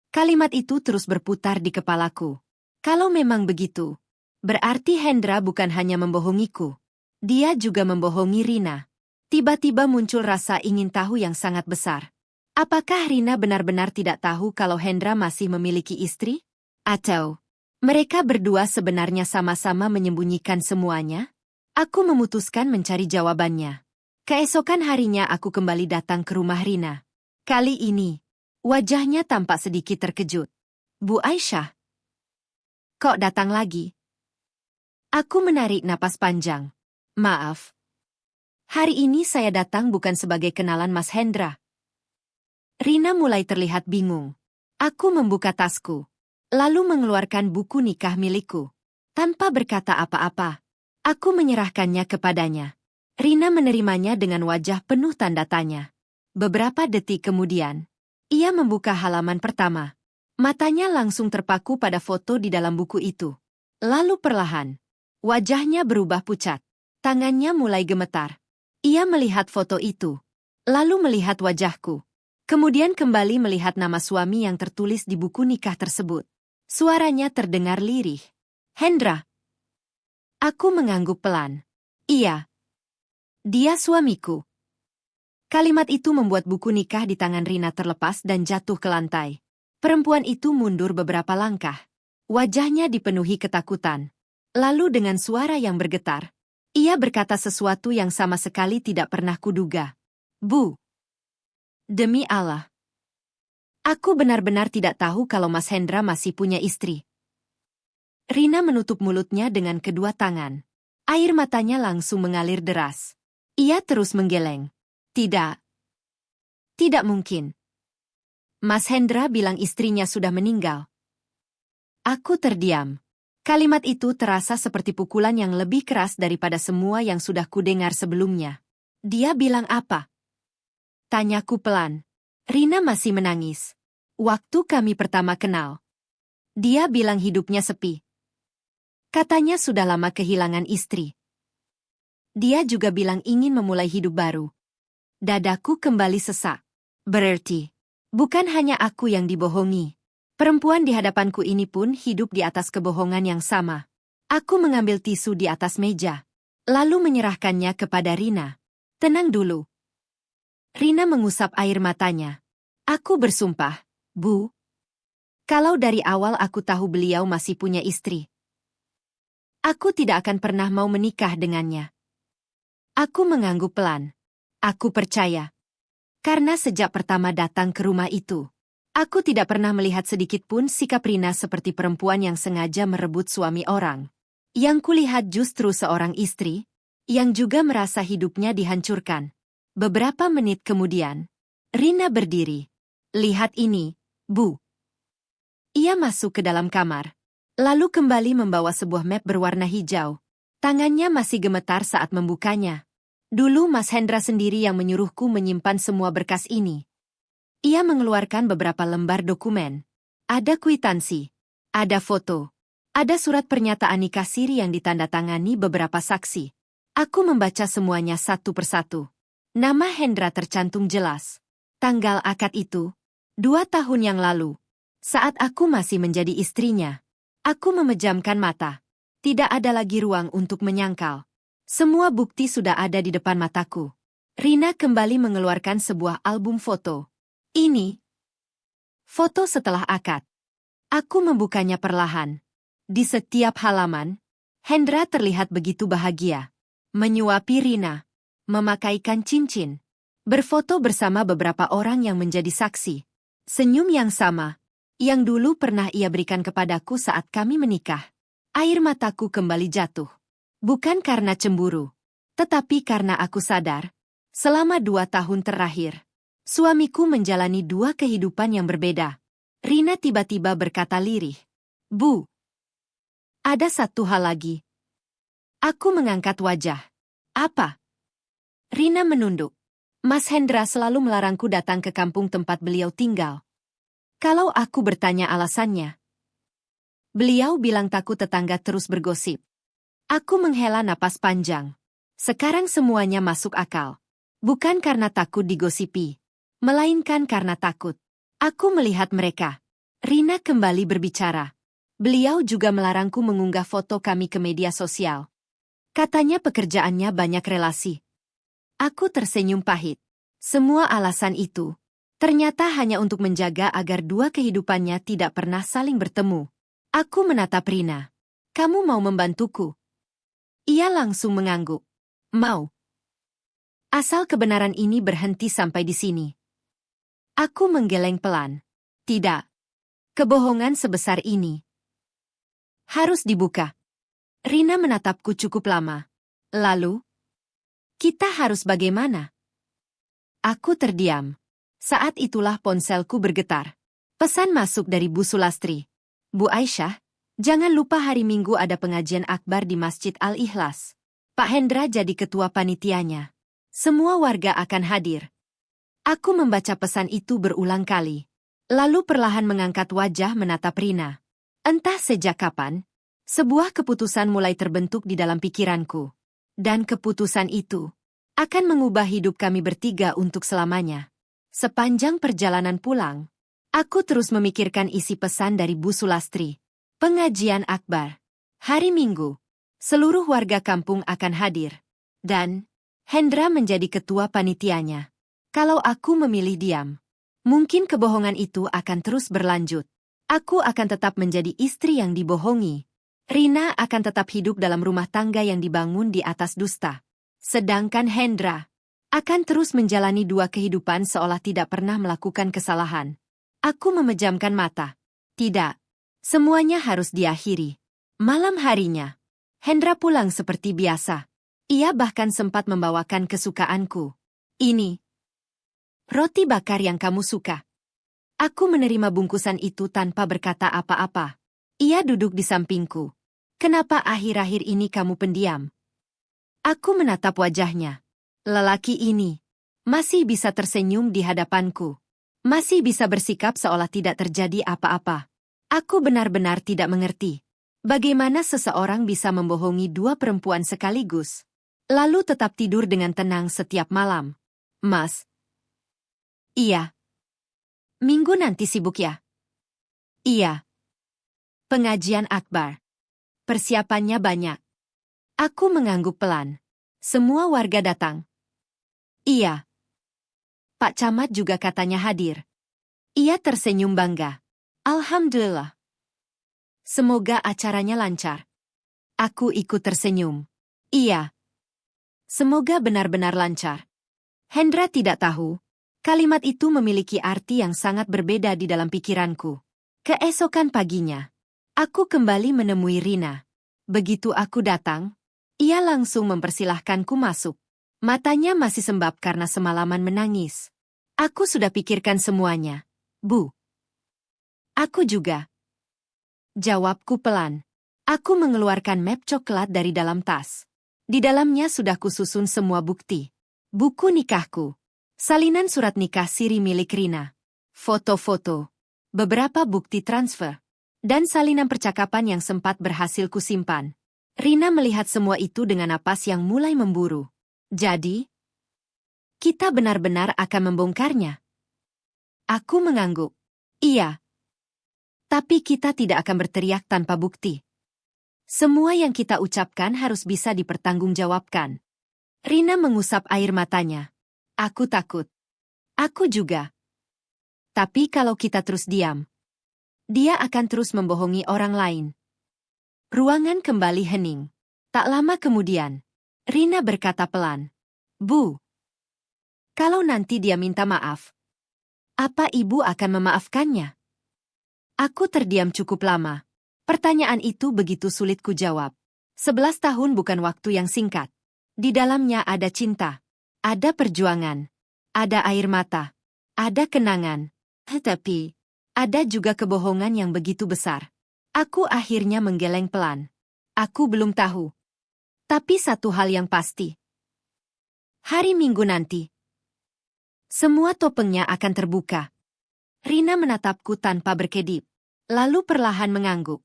Kalimat itu terus berputar di kepalaku. Kalau memang begitu, berarti Hendra bukan hanya membohongiku. Dia juga membohongi Rina. Tiba-tiba muncul rasa ingin tahu yang sangat besar. Apakah Rina benar-benar tidak tahu kalau Hendra masih memiliki istri? Atau mereka berdua sebenarnya sama-sama menyembunyikan semuanya? Aku memutuskan mencari jawabannya. Keesokan harinya aku kembali datang ke rumah Rina. Kali ini, wajahnya tampak sedikit terkejut. Bu Aisyah, kok datang lagi? Aku menarik napas panjang. Maaf. Hari ini saya datang bukan sebagai kenalan Mas Hendra. Rina mulai terlihat bingung. Aku membuka tasku, lalu mengeluarkan buku nikah milikku. Tanpa berkata apa-apa, aku menyerahkannya kepadanya. Rina menerimanya dengan wajah penuh tanda tanya. Beberapa detik kemudian, ia membuka halaman pertama. Matanya langsung terpaku pada foto di dalam buku itu. Lalu perlahan, wajahnya berubah pucat. Tangannya mulai gemetar. Ia melihat foto itu, lalu melihat wajahku. Kemudian kembali melihat nama suami yang tertulis di buku nikah tersebut. Suaranya terdengar lirih. Hendra. Aku mengangguk pelan. Iya. Dia suamiku. Kalimat itu membuat buku nikah di tangan Rina terlepas dan jatuh ke lantai. Perempuan itu mundur beberapa langkah. Wajahnya dipenuhi ketakutan. Lalu dengan suara yang bergetar, ia berkata sesuatu yang sama sekali tidak pernah kuduga. Bu. Demi Allah. Aku benar-benar tidak tahu kalau Mas Hendra masih punya istri. Rina menutup mulutnya dengan kedua tangan. Air matanya langsung mengalir deras. Ia terus menggeleng. Tidak. Tidak mungkin. Mas Hendra bilang istrinya sudah meninggal. Aku terdiam. Kalimat itu terasa seperti pukulan yang lebih keras daripada semua yang sudah kudengar sebelumnya. Dia bilang apa? Tanyaku pelan. Rina masih menangis. Waktu kami pertama kenal, dia bilang hidupnya sepi. Katanya sudah lama kehilangan istri. Dia juga bilang ingin memulai hidup baru. Dadaku kembali sesak. Berarti, bukan hanya aku yang dibohongi. Perempuan di hadapanku ini pun hidup di atas kebohongan yang sama. Aku mengambil tisu di atas meja, lalu menyerahkannya kepada Rina. Tenang dulu. Rina mengusap air matanya. Aku bersumpah, Bu. Kalau dari awal aku tahu beliau masih punya istri, aku tidak akan pernah mau menikah dengannya. Aku mengangguk pelan. Aku percaya. Karena sejak pertama datang ke rumah itu, aku tidak pernah melihat sedikit pun sikap Rina seperti perempuan yang sengaja merebut suami orang. Yang kulihat justru seorang istri, yang juga merasa hidupnya dihancurkan. Beberapa menit kemudian, Rina berdiri. Lihat ini, Bu. Ia masuk ke dalam kamar. Lalu kembali membawa sebuah map berwarna hijau. Tangannya masih gemetar saat membukanya. Dulu Mas Hendra sendiri yang menyuruhku menyimpan semua berkas ini. Ia mengeluarkan beberapa lembar dokumen. Ada kwitansi. Ada foto. Ada surat pernyataan nikah siri yang ditandatangani beberapa saksi. Aku membaca semuanya satu persatu. Nama Hendra tercantum jelas. Tanggal akad itu, 2 tahun yang lalu. Saat aku masih menjadi istrinya. Aku memejamkan mata. Tidak ada lagi ruang untuk menyangkal. Semua bukti sudah ada di depan mataku. Rina kembali mengeluarkan sebuah album foto. Ini foto setelah akad. Aku membukanya perlahan. Di setiap halaman, Hendra terlihat begitu bahagia. Menyuapi Rina. Memakaikan cincin. Berfoto bersama beberapa orang yang menjadi saksi. Senyum yang sama, yang dulu pernah ia berikan kepadaku saat kami menikah. Air mataku kembali jatuh. Bukan karena cemburu, tetapi karena aku sadar, selama 2 tahun terakhir, suamiku menjalani 2 kehidupan yang berbeda. Rina tiba-tiba berkata lirih. Bu, ada satu hal lagi. Aku mengangkat wajah. Apa? Rina menunduk. Mas Hendra selalu melarangku datang ke kampung tempat beliau tinggal. Kalau aku bertanya alasannya, beliau bilang takut tetangga terus bergosip. Aku menghela napas panjang. Sekarang semuanya masuk akal. Bukan karena takut digosipi, melainkan karena takut. Aku melihat mereka. Rina kembali berbicara. Beliau juga melarangku mengunggah foto kami ke media sosial. Katanya pekerjaannya banyak relasi. Aku tersenyum pahit. Semua alasan itu ternyata hanya untuk menjaga agar 2 kehidupannya tidak pernah saling bertemu. Aku menatap Rina. Kamu mau membantuku? Ia langsung mengangguk. Mau. Asal kebenaran ini berhenti sampai di sini. Aku menggeleng pelan. Tidak. Kebohongan sebesar ini harus dibuka. Rina menatapku cukup lama. Lalu, kita harus bagaimana? Aku terdiam. Saat itulah ponselku bergetar. Pesan masuk dari Bu Sulastri. Bu Aisyah, jangan lupa hari Minggu ada pengajian akbar di Masjid Al-Ikhlas. Pak Hendra jadi ketua panitianya. Semua warga akan hadir. Aku membaca pesan itu berulang kali. Lalu perlahan mengangkat wajah menatap Rina. Entah sejak kapan, sebuah keputusan mulai terbentuk di dalam pikiranku. Dan keputusan itu akan mengubah hidup kami bertiga untuk selamanya. Sepanjang perjalanan pulang, aku terus memikirkan isi pesan dari Bu Sulastri. Pengajian akbar. Hari Minggu. Seluruh warga kampung akan hadir. Dan Hendra menjadi ketua panitianya. Kalau aku memilih diam, mungkin kebohongan itu akan terus berlanjut. Aku akan tetap menjadi istri yang dibohongi. Rina akan tetap hidup dalam rumah tangga yang dibangun di atas dusta. Sedangkan Hendra akan terus menjalani 2 kehidupan seolah tidak pernah melakukan kesalahan. Aku memejamkan mata. Tidak. Semuanya harus diakhiri. Malam harinya, Hendra pulang seperti biasa. Ia bahkan sempat membawakan kesukaanku. Ini roti bakar yang kamu suka. Aku menerima bungkusan itu tanpa berkata apa-apa. Ia duduk di sampingku. Kenapa akhir-akhir ini kamu pendiam? Aku menatap wajahnya. Lelaki ini masih bisa tersenyum di hadapanku. Masih bisa bersikap seolah tidak terjadi apa-apa. Aku benar-benar tidak mengerti. Bagaimana seseorang bisa membohongi 2 perempuan sekaligus, lalu tetap tidur dengan tenang setiap malam? Mas. Iya. Minggu nanti sibuk ya? Iya. Pengajian akbar. Persiapannya banyak. Aku mengangguk pelan. Semua warga datang. Iya. Pak Camat juga katanya hadir. Ia tersenyum bangga. Alhamdulillah. Semoga acaranya lancar. Aku ikut tersenyum. Iya. Semoga benar-benar lancar. Hendra tidak tahu. Kalimat itu memiliki arti yang sangat berbeda di dalam pikiranku. Keesokan paginya, aku kembali menemui Rina. Begitu aku datang, ia langsung mempersilahkanku masuk. Matanya masih sembab karena semalaman menangis. Aku sudah pikirkan semuanya. Bu. Aku juga. Jawabku pelan. Aku mengeluarkan map coklat dari dalam tas. Di dalamnya sudah kususun semua bukti. Buku nikahku. Salinan surat nikah siri milik Rina. Foto-foto. Beberapa bukti transfer. Dan salinan percakapan yang sempat berhasil kusimpan. Rina melihat semua itu dengan napas yang mulai memburu. Jadi, kita benar-benar akan membongkarnya. Aku mengangguk. Iya. Tapi kita tidak akan berteriak tanpa bukti. Semua yang kita ucapkan harus bisa dipertanggungjawabkan. Rina mengusap air matanya. Aku takut. Aku juga. Tapi kalau kita terus diam, dia akan terus membohongi orang lain. Ruangan kembali hening. Tak lama kemudian, Rina berkata pelan. Bu, kalau nanti dia minta maaf, apa ibu akan memaafkannya? Aku terdiam cukup lama. Pertanyaan itu begitu sulit kujawab. 11 tahun bukan waktu yang singkat. Di dalamnya ada cinta, ada perjuangan, ada air mata, ada kenangan. Tetapi, ada juga kebohongan yang begitu besar. Aku akhirnya menggeleng pelan. Aku belum tahu. Tapi satu hal yang pasti. Hari Minggu nanti, semua topengnya akan terbuka. Rina menatapku tanpa berkedip, lalu perlahan mengangguk.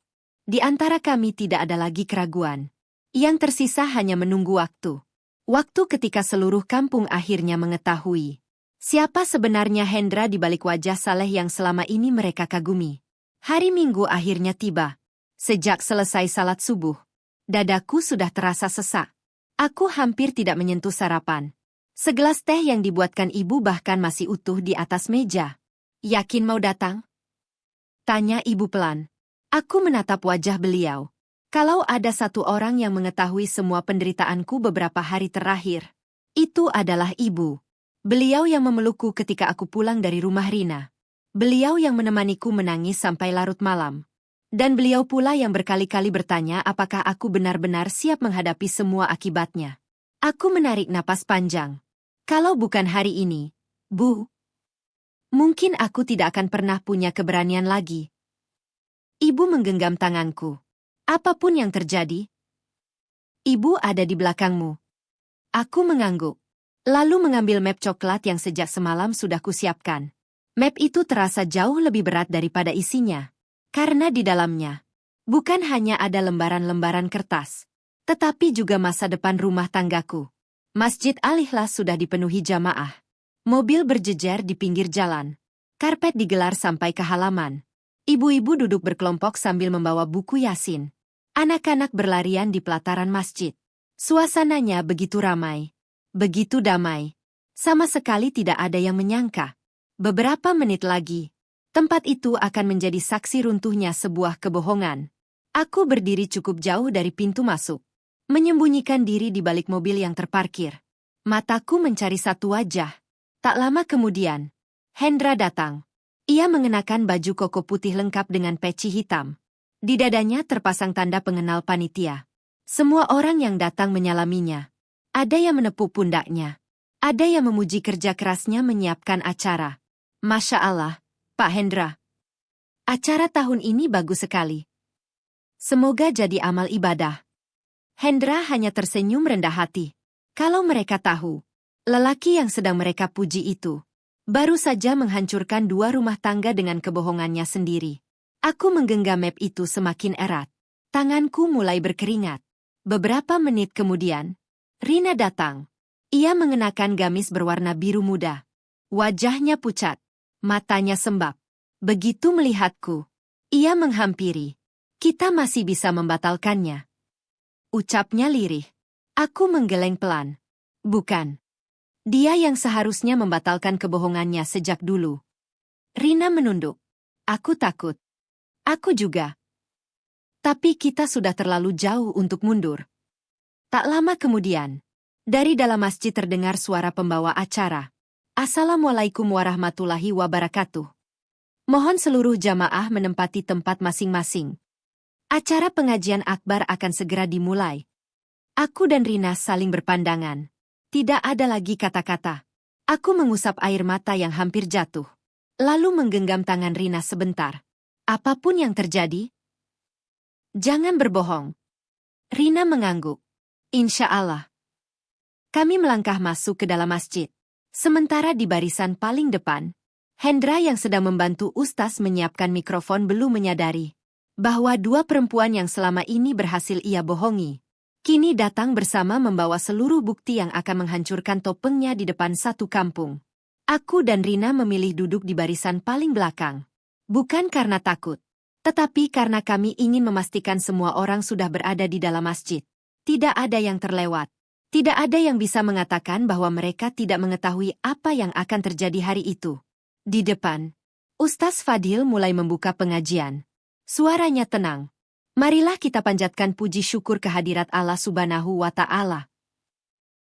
Di antara kami tidak ada lagi keraguan. Yang tersisa hanya menunggu waktu. Waktu ketika seluruh kampung akhirnya mengetahui siapa sebenarnya Hendra di balik wajah saleh yang selama ini mereka kagumi. Hari Minggu akhirnya tiba. Sejak selesai salat subuh, dadaku sudah terasa sesak. Aku hampir tidak menyentuh sarapan. Segelas teh yang dibuatkan ibu bahkan masih utuh di atas meja. Yakin mau datang? Tanya ibu pelan. Aku menatap wajah beliau. Kalau ada satu orang yang mengetahui semua penderitaanku beberapa hari terakhir, itu adalah ibu. Beliau yang memelukku ketika aku pulang dari rumah Rina. Beliau yang menemaniku menangis sampai larut malam. Dan beliau pula yang berkali-kali bertanya apakah aku benar-benar siap menghadapi semua akibatnya. Aku menarik napas panjang. Kalau bukan hari ini, Bu, mungkin aku tidak akan pernah punya keberanian lagi. Ibu menggenggam tanganku. Apapun yang terjadi, ibu ada di belakangmu. Aku mengangguk. Lalu mengambil map coklat yang sejak semalam sudah kusiapkan. Map itu terasa jauh lebih berat daripada isinya. Karena di dalamnya, bukan hanya ada lembaran-lembaran kertas, tetapi juga masa depan rumah tanggaku. Masjid Al-Ikhlas sudah dipenuhi jamaah. Mobil berjejer di pinggir jalan. Karpet digelar sampai ke halaman. Ibu-ibu duduk berkelompok sambil membawa buku Yasin. Anak-anak berlarian di pelataran masjid. Suasananya begitu ramai, begitu damai. Sama sekali tidak ada yang menyangka. Beberapa menit lagi, tempat itu akan menjadi saksi runtuhnya sebuah kebohongan. Aku berdiri cukup jauh dari pintu masuk, menyembunyikan diri di balik mobil yang terparkir. Mataku mencari satu wajah. Tak lama kemudian, Hendra datang. Ia mengenakan baju koko putih lengkap dengan peci hitam. Di dadanya terpasang tanda pengenal panitia. Semua orang yang datang menyalaminya. Ada yang menepuk pundaknya. Ada yang memuji kerja kerasnya menyiapkan acara. Masya Allah, Pak Hendra. Acara tahun ini bagus sekali. Semoga jadi amal ibadah. Hendra hanya tersenyum rendah hati. Kalau mereka tahu, lelaki yang sedang mereka puji itu baru saja menghancurkan 2 rumah tangga dengan kebohongannya sendiri. Aku menggenggam map itu semakin erat. Tanganku mulai berkeringat. Beberapa menit kemudian, Rina datang. Ia mengenakan gamis berwarna biru muda. Wajahnya pucat, matanya sembab. Begitu melihatku, ia menghampiri. Kita masih bisa membatalkannya. Ucapnya lirih. Aku menggeleng pelan. Bukan. Dia yang seharusnya membatalkan kebohongannya sejak dulu. Rina menunduk. Aku takut. Aku juga. Tapi kita sudah terlalu jauh untuk mundur. Tak lama kemudian, dari dalam masjid terdengar suara pembawa acara. Assalamualaikum warahmatullahi wabarakatuh. Mohon seluruh jamaah menempati tempat masing-masing. Acara pengajian akbar akan segera dimulai. Aku dan Rina saling berpandangan. Tidak ada lagi kata-kata. Aku mengusap air mata yang hampir jatuh. Lalu menggenggam tangan Rina sebentar. Apapun yang terjadi, Jangan berbohong. Rina mengangguk. Insya Allah. Kami melangkah masuk ke dalam masjid. Sementara di barisan paling depan, Hendra yang sedang membantu Ustaz menyiapkan mikrofon belum menyadari bahwa dua perempuan yang selama ini berhasil ia bohongi, kini datang bersama membawa seluruh bukti yang akan menghancurkan topengnya di depan satu kampung. Aku dan Rina memilih duduk di barisan paling belakang. Bukan karena takut, tetapi karena kami ingin memastikan semua orang sudah berada di dalam masjid. Tidak ada yang terlewat. Tidak ada yang bisa mengatakan bahwa mereka tidak mengetahui apa yang akan terjadi hari itu. Di depan, Ustaz Fadil mulai membuka pengajian. Suaranya tenang. Marilah kita panjatkan puji syukur kehadirat Allah Subhanahu wa Ta'ala.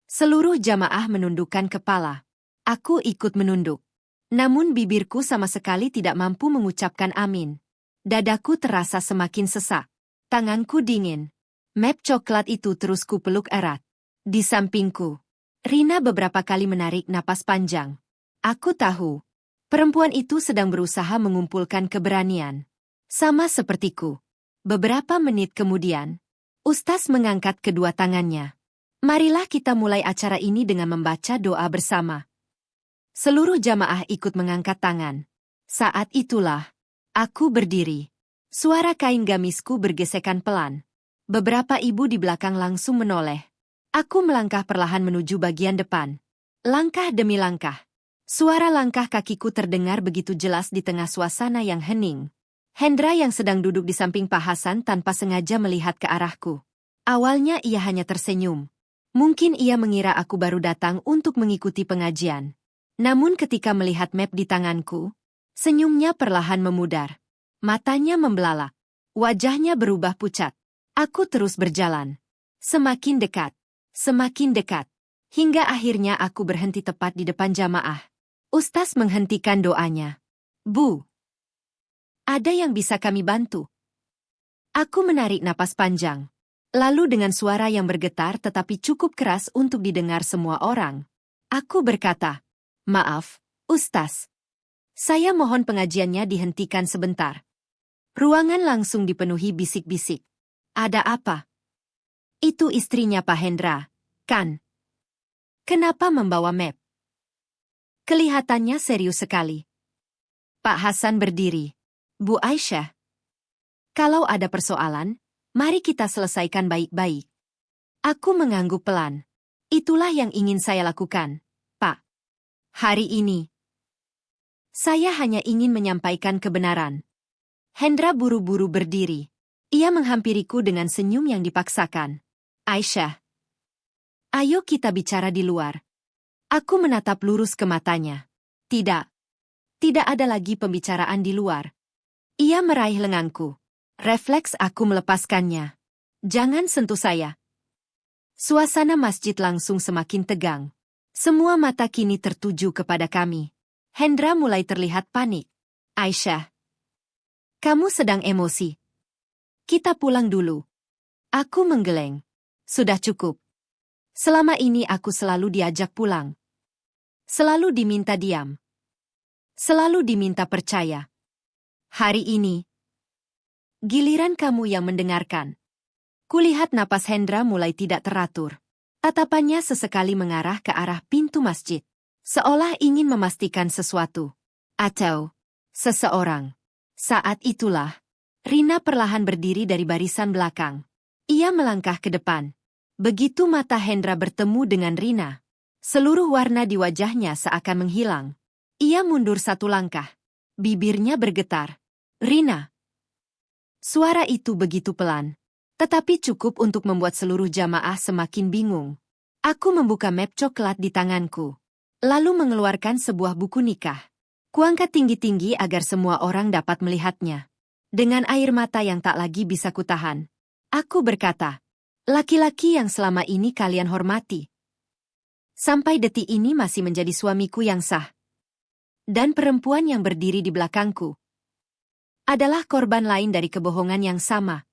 Seluruh jamaah menundukkan kepala. Aku ikut menunduk. Namun bibirku sama sekali tidak mampu mengucapkan amin. Dadaku terasa semakin sesak. Tanganku dingin. Map coklat itu terus kupeluk erat. Di sampingku, Rina beberapa kali menarik napas panjang. Aku tahu, perempuan itu sedang berusaha mengumpulkan keberanian. Sama sepertiku. Beberapa menit kemudian, Ustaz mengangkat kedua tangannya. Marilah kita mulai acara ini dengan membaca doa bersama. Seluruh jamaah ikut mengangkat tangan. Saat itulah, aku berdiri. Suara kain gamisku bergesekan pelan. Beberapa ibu di belakang langsung menoleh. Aku melangkah perlahan menuju bagian depan. Langkah demi langkah. Suara langkah kakiku terdengar begitu jelas di tengah suasana yang hening. Hendra yang sedang duduk di samping Pak Hasan tanpa sengaja melihat ke arahku. Awalnya ia hanya tersenyum. Mungkin ia mengira aku baru datang untuk mengikuti pengajian. Namun ketika melihat map di tanganku, senyumnya perlahan memudar. Matanya membelalak. Wajahnya berubah pucat. Aku terus berjalan. Semakin dekat. Semakin dekat. Hingga akhirnya aku berhenti tepat di depan jamaah. Ustaz menghentikan doanya. Bu, ada yang bisa kami bantu? Aku menarik napas panjang. Lalu dengan suara yang bergetar tetapi cukup keras untuk didengar semua orang, aku berkata, "Maaf, Ustaz. Saya mohon pengajiannya dihentikan sebentar." Ruangan langsung dipenuhi bisik-bisik. Ada apa? Itu istrinya Pak Hendra, kan? Kenapa membawa map? Kelihatannya serius sekali. Pak Hasan berdiri. Bu Aisyah, kalau ada persoalan, mari kita selesaikan baik-baik. Aku mengangguk pelan. Itulah yang ingin saya lakukan, Pak. Hari ini, saya hanya ingin menyampaikan kebenaran. Hendra buru-buru berdiri. Ia menghampiriku dengan senyum yang dipaksakan. Aisyah, ayo kita bicara di luar. Aku menatap lurus ke matanya. Tidak. Tidak ada lagi pembicaraan di luar. Ia meraih lenganku. Refleks aku melepaskannya. Jangan sentuh saya. Suasana masjid langsung semakin tegang. Semua mata kini tertuju kepada kami. Hendra mulai terlihat panik. Aisyah, kamu sedang emosi. Kita pulang dulu. Aku menggeleng. Sudah cukup. Selama ini aku selalu diajak pulang. Selalu diminta diam. Selalu diminta percaya. Hari ini, giliran kamu yang mendengarkan. Kulihat napas Hendra mulai tidak teratur. Tatapannya sesekali mengarah ke arah pintu masjid. Seolah ingin memastikan sesuatu. Atau seseorang. Saat itulah, Rina perlahan berdiri dari barisan belakang. Ia melangkah ke depan. Begitu mata Hendra bertemu dengan Rina, seluruh warna di wajahnya seakan menghilang. Ia mundur satu langkah. Bibirnya bergetar. Rina. Suara itu begitu pelan, tetapi cukup untuk membuat seluruh jamaah semakin bingung. Aku membuka map coklat di tanganku, lalu mengeluarkan sebuah buku nikah. Kuangkat tinggi-tinggi agar semua orang dapat melihatnya. Dengan air mata yang tak lagi bisa kutahan, aku berkata, laki-laki yang selama ini kalian hormati, sampai detik ini masih menjadi suamiku yang sah. Dan perempuan yang berdiri di belakangku adalah korban lain dari kebohongan yang sama.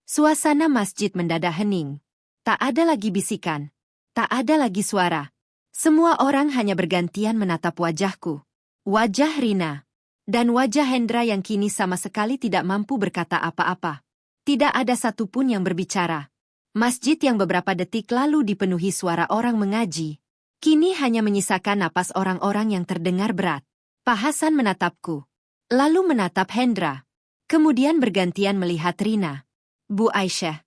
Suasana masjid mendadak hening. Tak ada lagi bisikan. Tak ada lagi suara. Semua orang hanya bergantian menatap wajahku. Wajah Rina. Dan wajah Hendra yang kini sama sekali tidak mampu berkata apa-apa. Tidak ada satupun yang berbicara. Masjid yang beberapa detik lalu dipenuhi suara orang mengaji. Kini hanya menyisakan napas orang-orang yang terdengar berat. Pak Hasan menatapku. Lalu menatap Hendra. Kemudian bergantian melihat Rina. Bu Aisyah.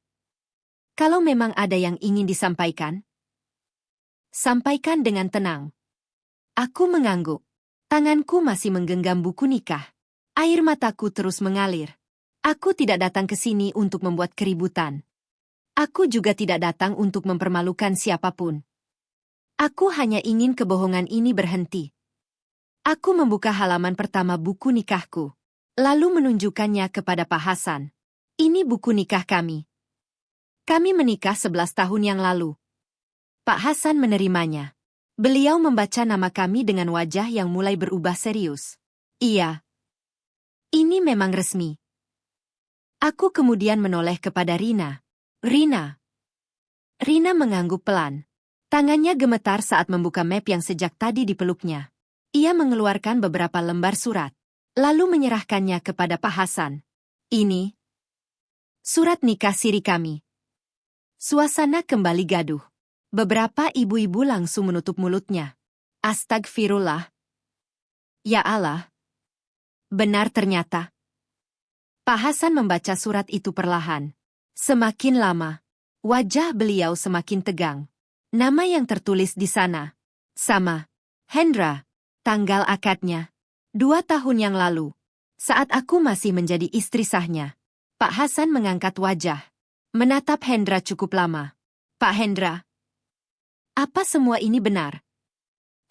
Kalau memang ada yang ingin disampaikan, sampaikan dengan tenang. Aku mengangguk. Tanganku masih menggenggam buku nikah. Air mataku terus mengalir. Aku tidak datang ke sini untuk membuat keributan. Aku juga tidak datang untuk mempermalukan siapapun. Aku hanya ingin kebohongan ini berhenti. Aku membuka halaman pertama buku nikahku, lalu menunjukkannya kepada Pak Hasan. Ini buku nikah kami. Kami menikah 11 tahun yang lalu. Pak Hasan menerimanya. Beliau membaca nama kami dengan wajah yang mulai berubah serius. Iya. Ini memang resmi. Aku kemudian menoleh kepada Rina. Rina. Rina mengangguk pelan. Tangannya gemetar saat membuka map yang sejak tadi dipeluknya. Ia mengeluarkan beberapa lembar surat, lalu menyerahkannya kepada Pak Hasan. Ini surat nikah siri kami. Suasana kembali gaduh. Beberapa ibu-ibu langsung menutup mulutnya. Astagfirullah. Ya Allah. Benar ternyata. Pak Hasan membaca surat itu perlahan. Semakin lama, wajah beliau semakin tegang. Nama yang tertulis di sana sama. Hendra. Tanggal akadnya 2 tahun yang lalu. Saat aku masih menjadi istri sahnya. Pak Hasan mengangkat wajah. Menatap Hendra cukup lama. Pak Hendra. Apa semua ini benar?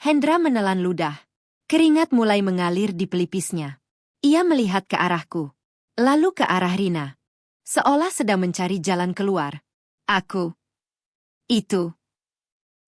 Hendra menelan ludah. Keringat mulai mengalir di pelipisnya. Ia melihat ke arahku. Lalu ke arah Rina. Seolah sedang mencari jalan keluar. Aku. Itu.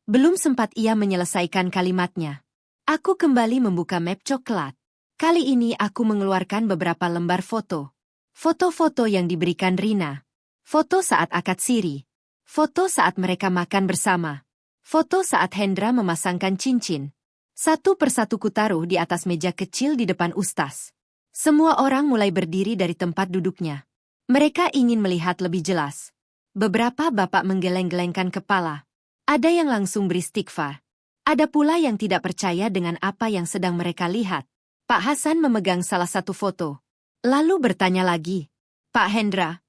Belum sempat ia menyelesaikan kalimatnya. Aku kembali membuka map coklat. Kali ini aku mengeluarkan beberapa lembar foto. Foto-foto yang diberikan Rina. Foto saat akad siri. Foto saat mereka makan bersama. Foto saat Hendra memasangkan cincin. Satu persatu kutaruh di atas meja kecil di depan Ustaz. Semua orang mulai berdiri dari tempat duduknya. Mereka ingin melihat lebih jelas. Beberapa bapak menggeleng-gelengkan kepala. Ada yang langsung beristighfar. Ada pula yang tidak percaya dengan apa yang sedang mereka lihat. Pak Hasan memegang salah satu foto. Lalu bertanya lagi. Pak Hendra.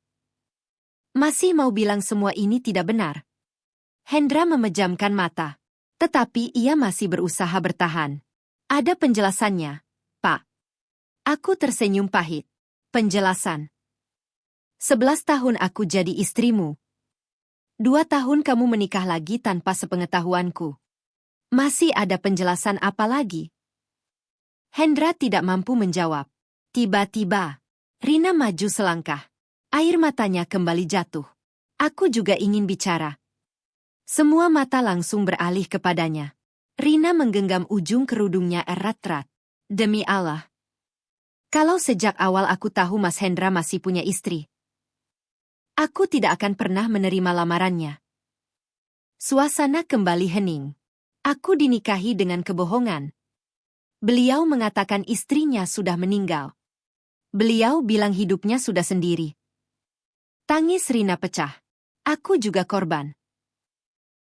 Masih mau bilang semua ini tidak benar? Hendra memejamkan mata. Tetapi ia masih berusaha bertahan. Ada penjelasannya, Pak. Aku tersenyum pahit. Penjelasan. 11 tahun aku jadi istrimu. 2 tahun kamu menikah lagi tanpa sepengetahuanku. Masih ada penjelasan apa lagi? Hendra tidak mampu menjawab. Tiba-tiba, Rina maju selangkah. Air matanya kembali jatuh. Aku juga ingin bicara. Semua mata langsung beralih kepadanya. Rina menggenggam ujung kerudungnya erat-erat. Demi Allah. Kalau sejak awal aku tahu Mas Hendra masih punya istri, aku tidak akan pernah menerima lamarannya. Suasana kembali hening. Aku dinikahi dengan kebohongan. Beliau mengatakan istrinya sudah meninggal. Beliau bilang hidupnya sudah sendiri. Tangis Rina pecah. Aku juga korban.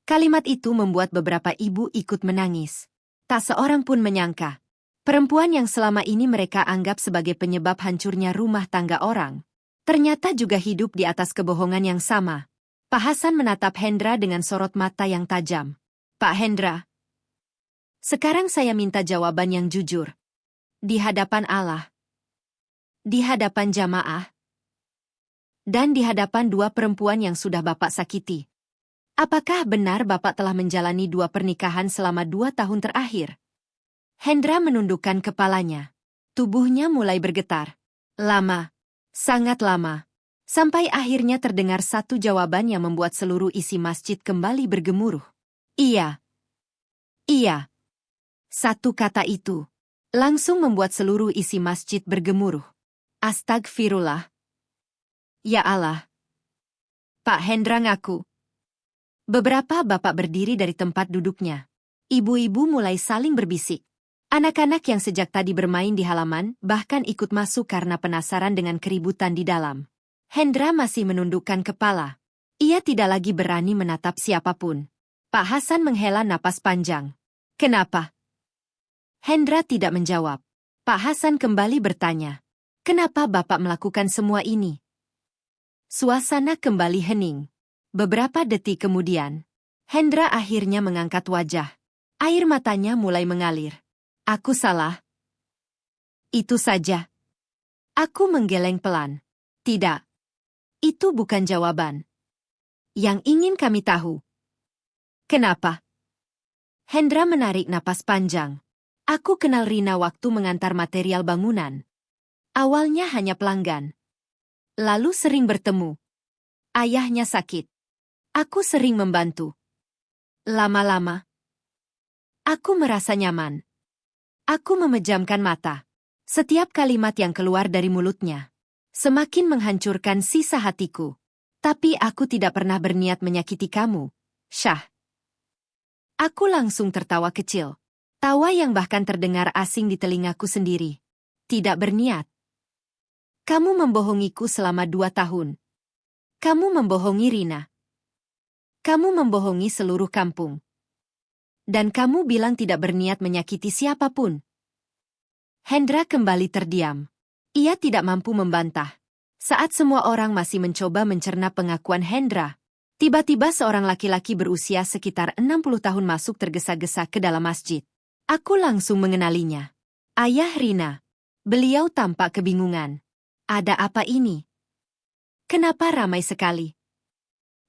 Kalimat itu membuat beberapa ibu ikut menangis. Tak seorang pun menyangka. Perempuan yang selama ini mereka anggap sebagai penyebab hancurnya rumah tangga orang, ternyata juga hidup di atas kebohongan yang sama. Pak Hasan menatap Hendra dengan sorot mata yang tajam. Pak Hendra, sekarang saya minta jawaban yang jujur. Di hadapan Allah, di hadapan jamaah, dan di hadapan 2 perempuan yang sudah Bapak sakiti. Apakah benar Bapak telah menjalani 2 pernikahan selama 2 tahun terakhir? Hendra menundukkan kepalanya. Tubuhnya mulai bergetar. Lama, sangat lama. Sampai akhirnya terdengar satu jawaban yang membuat seluruh isi masjid kembali bergemuruh. Iya. Iya. Satu kata itu langsung membuat seluruh isi masjid bergemuruh. Astagfirullah. Ya Allah. Pak Hendra ngaku. Beberapa bapak berdiri dari tempat duduknya. Ibu-ibu mulai saling berbisik. Anak-anak yang sejak tadi bermain di halaman bahkan ikut masuk karena penasaran dengan keributan di dalam. Hendra masih menundukkan kepala. Ia tidak lagi berani menatap siapapun. Pak Hasan menghela napas panjang. Kenapa? Hendra tidak menjawab. Pak Hasan kembali bertanya. Kenapa Bapak melakukan semua ini? Suasana kembali hening. Beberapa detik kemudian, Hendra akhirnya mengangkat wajah. Air matanya mulai mengalir. Aku salah. Itu saja. Aku menggeleng pelan. Tidak. Itu bukan jawaban. Yang ingin kami tahu. Kenapa? Hendra menarik napas panjang. Aku kenal Rina waktu mengantar material bangunan. Awalnya hanya pelanggan. Lalu sering bertemu. Ayahnya sakit. Aku sering membantu. Lama-lama, aku merasa nyaman. Aku memejamkan mata. Setiap kalimat yang keluar dari mulutnya semakin menghancurkan sisa hatiku. Tapi aku tidak pernah berniat menyakiti kamu, Syah. Aku langsung tertawa kecil. Tawa yang bahkan terdengar asing di telingaku sendiri. Tidak berniat. Kamu membohongiku selama 2 tahun. Kamu membohongi Rina. Kamu membohongi seluruh kampung. Dan kamu bilang tidak berniat menyakiti siapapun. Hendra kembali terdiam. Ia tidak mampu membantah. Saat semua orang masih mencoba mencerna pengakuan Hendra, tiba-tiba seorang laki-laki berusia sekitar 60 tahun masuk tergesa-gesa ke dalam masjid. Aku langsung mengenalinya. Ayah Rina. Beliau tampak kebingungan. Ada apa ini? Kenapa ramai sekali?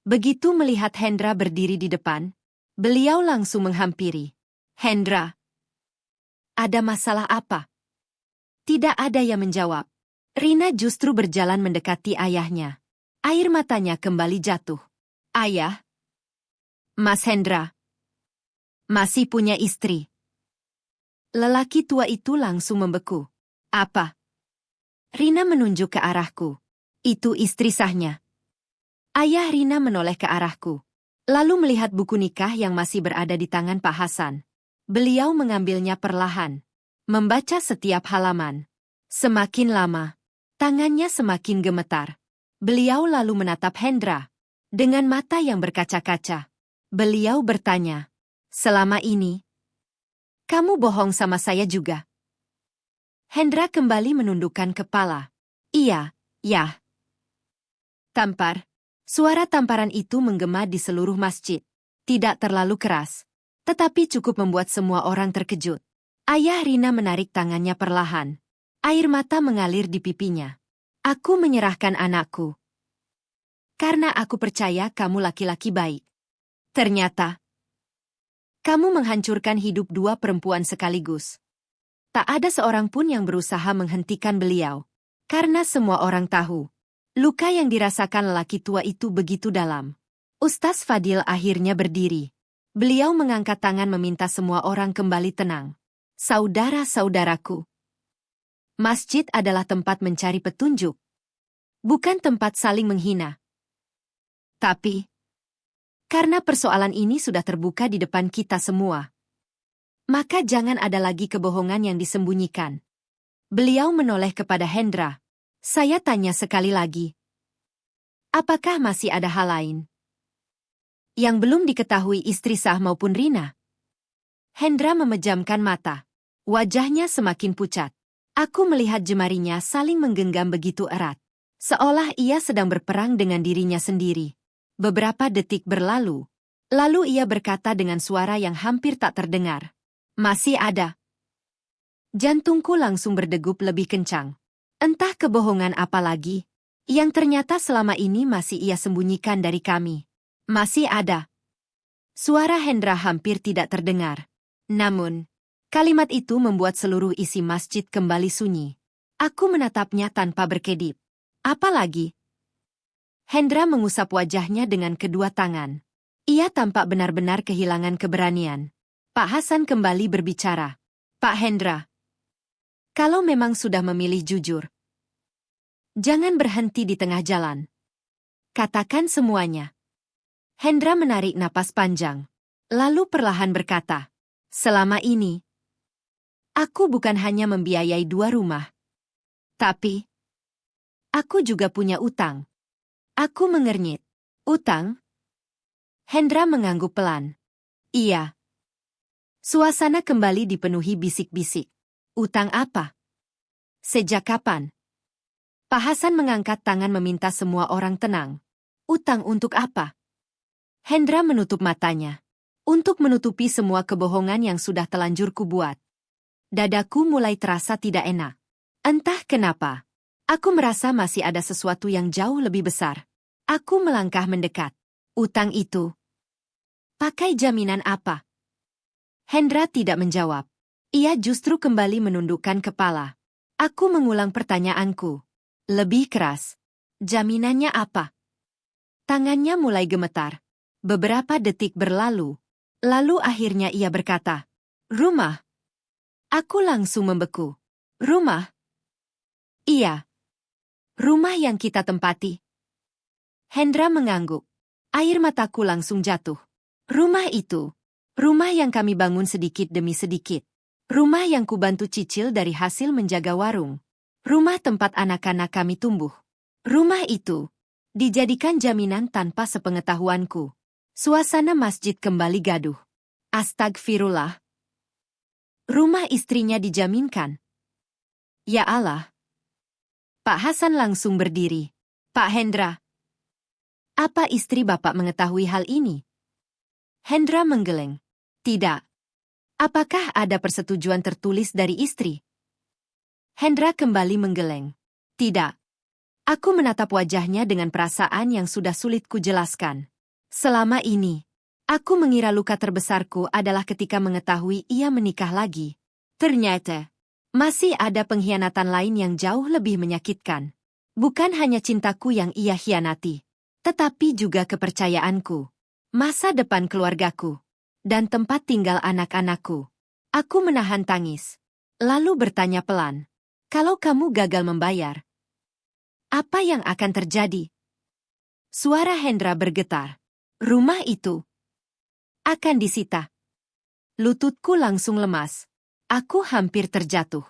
Begitu melihat Hendra berdiri di depan, beliau langsung menghampiri. Hendra. Ada masalah apa? Tidak ada yang menjawab. Rina justru berjalan mendekati ayahnya. Air matanya kembali jatuh. Ayah. Mas Hendra. Masih punya istri. Lelaki tua itu langsung membeku. Apa? Rina menunjuk ke arahku. Itu istri sahnya. Ayah Rina menoleh ke arahku. Lalu melihat buku nikah yang masih berada di tangan Pak Hasan. Beliau mengambilnya perlahan. Membaca setiap halaman. Semakin lama, tangannya semakin gemetar. Beliau lalu menatap Hendra. Dengan mata yang berkaca-kaca. Beliau bertanya. Selama ini, kamu bohong sama saya juga? Hendra kembali menundukkan kepala. Iya, ya. Tampar. Suara tamparan itu menggema di seluruh masjid. Tidak terlalu keras, tetapi cukup membuat semua orang terkejut. Ayah Rina menarik tangannya perlahan. Air mata mengalir di pipinya. Aku menyerahkan anakku. Karena aku percaya kamu laki-laki baik. Ternyata, kamu menghancurkan hidup 2 perempuan sekaligus. Tak ada seorang pun yang berusaha menghentikan beliau. Karena semua orang tahu. Luka yang dirasakan lelaki tua itu begitu dalam. Ustaz Fadil akhirnya berdiri. Beliau mengangkat tangan meminta semua orang kembali tenang. Saudara-saudaraku. Masjid adalah tempat mencari petunjuk. Bukan tempat saling menghina. Tapi, karena persoalan ini sudah terbuka di depan kita semua, maka jangan ada lagi kebohongan yang disembunyikan. Beliau menoleh kepada Hendra. Saya tanya sekali lagi. Apakah masih ada hal lain yang belum diketahui istri sah maupun Rina? Hendra memejamkan mata. Wajahnya semakin pucat. Aku melihat jemarinya saling menggenggam begitu erat. Seolah ia sedang berperang dengan dirinya sendiri. Beberapa detik berlalu. Lalu ia berkata dengan suara yang hampir tak terdengar. Masih ada. Jantungku langsung berdegup lebih kencang. Entah kebohongan apa lagi yang ternyata selama ini masih ia sembunyikan dari kami. Masih ada. Suara Hendra hampir tidak terdengar. Namun, kalimat itu membuat seluruh isi masjid kembali sunyi. Aku menatapnya tanpa berkedip. Apalagi? Hendra mengusap wajahnya dengan kedua tangan. Ia tampak benar-benar kehilangan keberanian. Pak Hasan kembali berbicara. Pak Hendra, kalau memang sudah memilih jujur, jangan berhenti di tengah jalan. Katakan semuanya. Hendra menarik napas panjang. Lalu perlahan berkata, selama ini, aku bukan hanya membiayai 2 rumah. Tapi, aku juga punya utang. Aku mengernyit. Utang? Hendra mengangguk pelan. Iya. Suasana kembali dipenuhi bisik-bisik. Utang apa? Sejak kapan? Pak Hasan mengangkat tangan meminta semua orang tenang. Utang untuk apa? Hendra menutup matanya. Untuk menutupi semua kebohongan yang sudah telanjur kubuat. Dadaku mulai terasa tidak enak. Entah kenapa. Aku merasa masih ada sesuatu yang jauh lebih besar. Aku melangkah mendekat. Utang itu. Pakai jaminan apa? Hendra tidak menjawab. Ia justru kembali menundukkan kepala. Aku mengulang pertanyaanku. Lebih keras. Jaminannya apa? Tangannya mulai gemetar. Beberapa detik berlalu. Lalu akhirnya ia berkata, rumah. Aku langsung membeku. Rumah? Iya. Rumah yang kita tempati. Hendra mengangguk. Air mataku langsung jatuh. Rumah itu. Rumah yang kami bangun sedikit demi sedikit. Rumah yang kubantu cicil dari hasil menjaga warung. Rumah tempat anak-anak kami tumbuh. Rumah itu dijadikan jaminan tanpa sepengetahuanku. Suasana masjid kembali gaduh. Astagfirullah. Rumah istrinya dijaminkan. Ya Allah. Pak Hasan langsung berdiri. Pak Hendra. Apa istri Bapak mengetahui hal ini? Hendra menggeleng. Tidak. Apakah ada persetujuan tertulis dari istri? Hendra kembali menggeleng. Tidak. Aku menatap wajahnya dengan perasaan yang sudah sulit kujelaskan. Selama ini, aku mengira luka terbesarku adalah ketika mengetahui ia menikah lagi. Ternyata, masih ada pengkhianatan lain yang jauh lebih menyakitkan. Bukan hanya cintaku yang ia khianati, tetapi juga kepercayaanku, masa depan keluargaku, dan tempat tinggal anak-anakku. Aku menahan tangis, lalu bertanya pelan, kalau kamu gagal membayar, apa yang akan terjadi? Suara Hendra bergetar. Rumah itu akan disita. Lututku langsung lemas. Aku hampir terjatuh.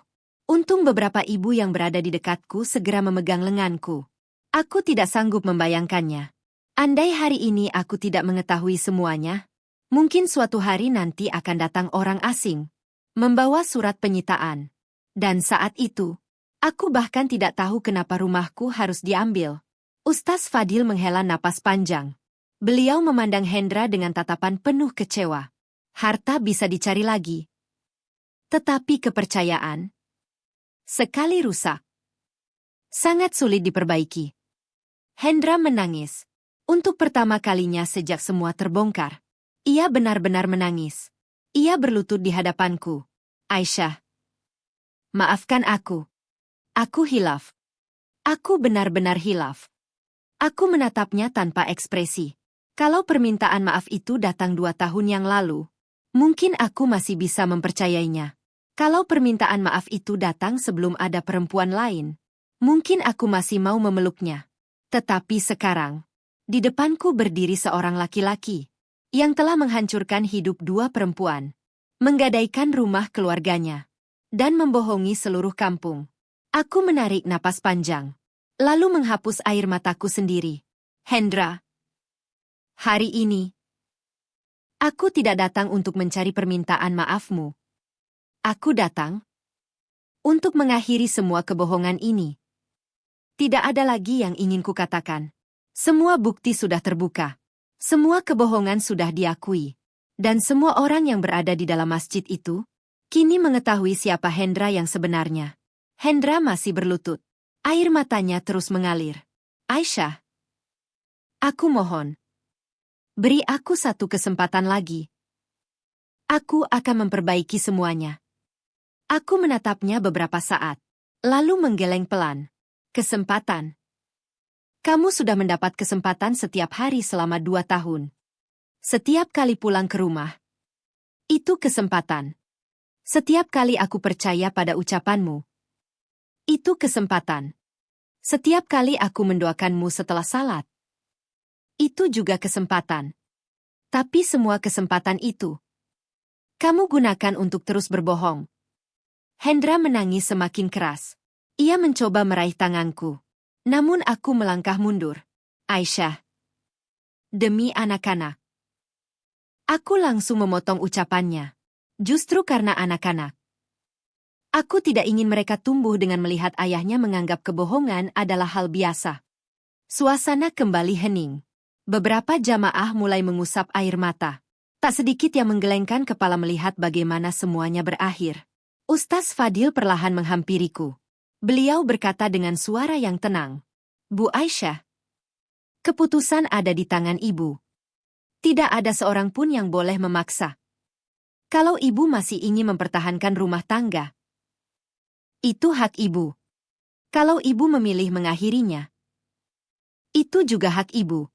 Untung beberapa ibu yang berada di dekatku segera memegang lenganku. Aku tidak sanggup membayangkannya. Andai hari ini aku tidak mengetahui semuanya, mungkin suatu hari nanti akan datang orang asing, membawa surat penyitaan. Dan saat itu, aku bahkan tidak tahu kenapa rumahku harus diambil. Ustaz Fadil menghela napas panjang. Beliau memandang Hendra dengan tatapan penuh kecewa. Harta bisa dicari lagi. Tetapi kepercayaan, sekali rusak, sangat sulit diperbaiki. Hendra menangis. Untuk pertama kalinya sejak semua terbongkar. Ia benar-benar menangis. Ia berlutut di hadapanku. Aisyah, maafkan aku. Aku hilaf. Aku benar-benar hilaf. Aku menatapnya tanpa ekspresi. Kalau permintaan maaf itu datang 2 tahun yang lalu, mungkin aku masih bisa mempercayainya. Kalau permintaan maaf itu datang sebelum ada perempuan lain, mungkin aku masih mau memeluknya. Tetapi sekarang, di depanku berdiri seorang laki-laki yang telah menghancurkan hidup 2 perempuan, menggadaikan rumah keluarganya, dan membohongi seluruh kampung. Aku menarik napas panjang, lalu menghapus air mataku sendiri. Hendra, hari ini, aku tidak datang untuk mencari permintaan maafmu. Aku datang untuk mengakhiri semua kebohongan ini. Tidak ada lagi yang ingin kukatakan. Semua bukti sudah terbuka. Semua kebohongan sudah diakui. Dan semua orang yang berada di dalam masjid itu, kini mengetahui siapa Hendra yang sebenarnya. Hendra masih berlutut. Air matanya terus mengalir. Aisyah, aku mohon. Beri aku 1 kesempatan lagi. Aku akan memperbaiki semuanya. Aku menatapnya beberapa saat, lalu menggeleng pelan. Kesempatan. Kamu sudah mendapat kesempatan setiap hari selama 2 tahun. Setiap kali pulang ke rumah. Itu kesempatan. Setiap kali aku percaya pada ucapanmu. Itu kesempatan. Setiap kali aku mendoakanmu setelah salat. Itu juga kesempatan. Tapi semua kesempatan itu, kamu gunakan untuk terus berbohong. Hendra menangis semakin keras. Ia mencoba meraih tanganku. Namun aku melangkah mundur. Aisyah. Demi anak-anak. Aku langsung memotong ucapannya. Justru karena anak-anak. Aku tidak ingin mereka tumbuh dengan melihat ayahnya menganggap kebohongan adalah hal biasa. Suasana kembali hening. Beberapa jamaah mulai mengusap air mata. Tak sedikit yang menggelengkan kepala melihat bagaimana semuanya berakhir. Ustaz Fadil perlahan menghampiriku. Beliau berkata dengan suara yang tenang. Bu Aisyah, keputusan ada di tangan ibu. Tidak ada seorang pun yang boleh memaksa. Kalau ibu masih ingin mempertahankan rumah tangga, itu hak ibu. Kalau ibu memilih mengakhirinya, itu juga hak ibu.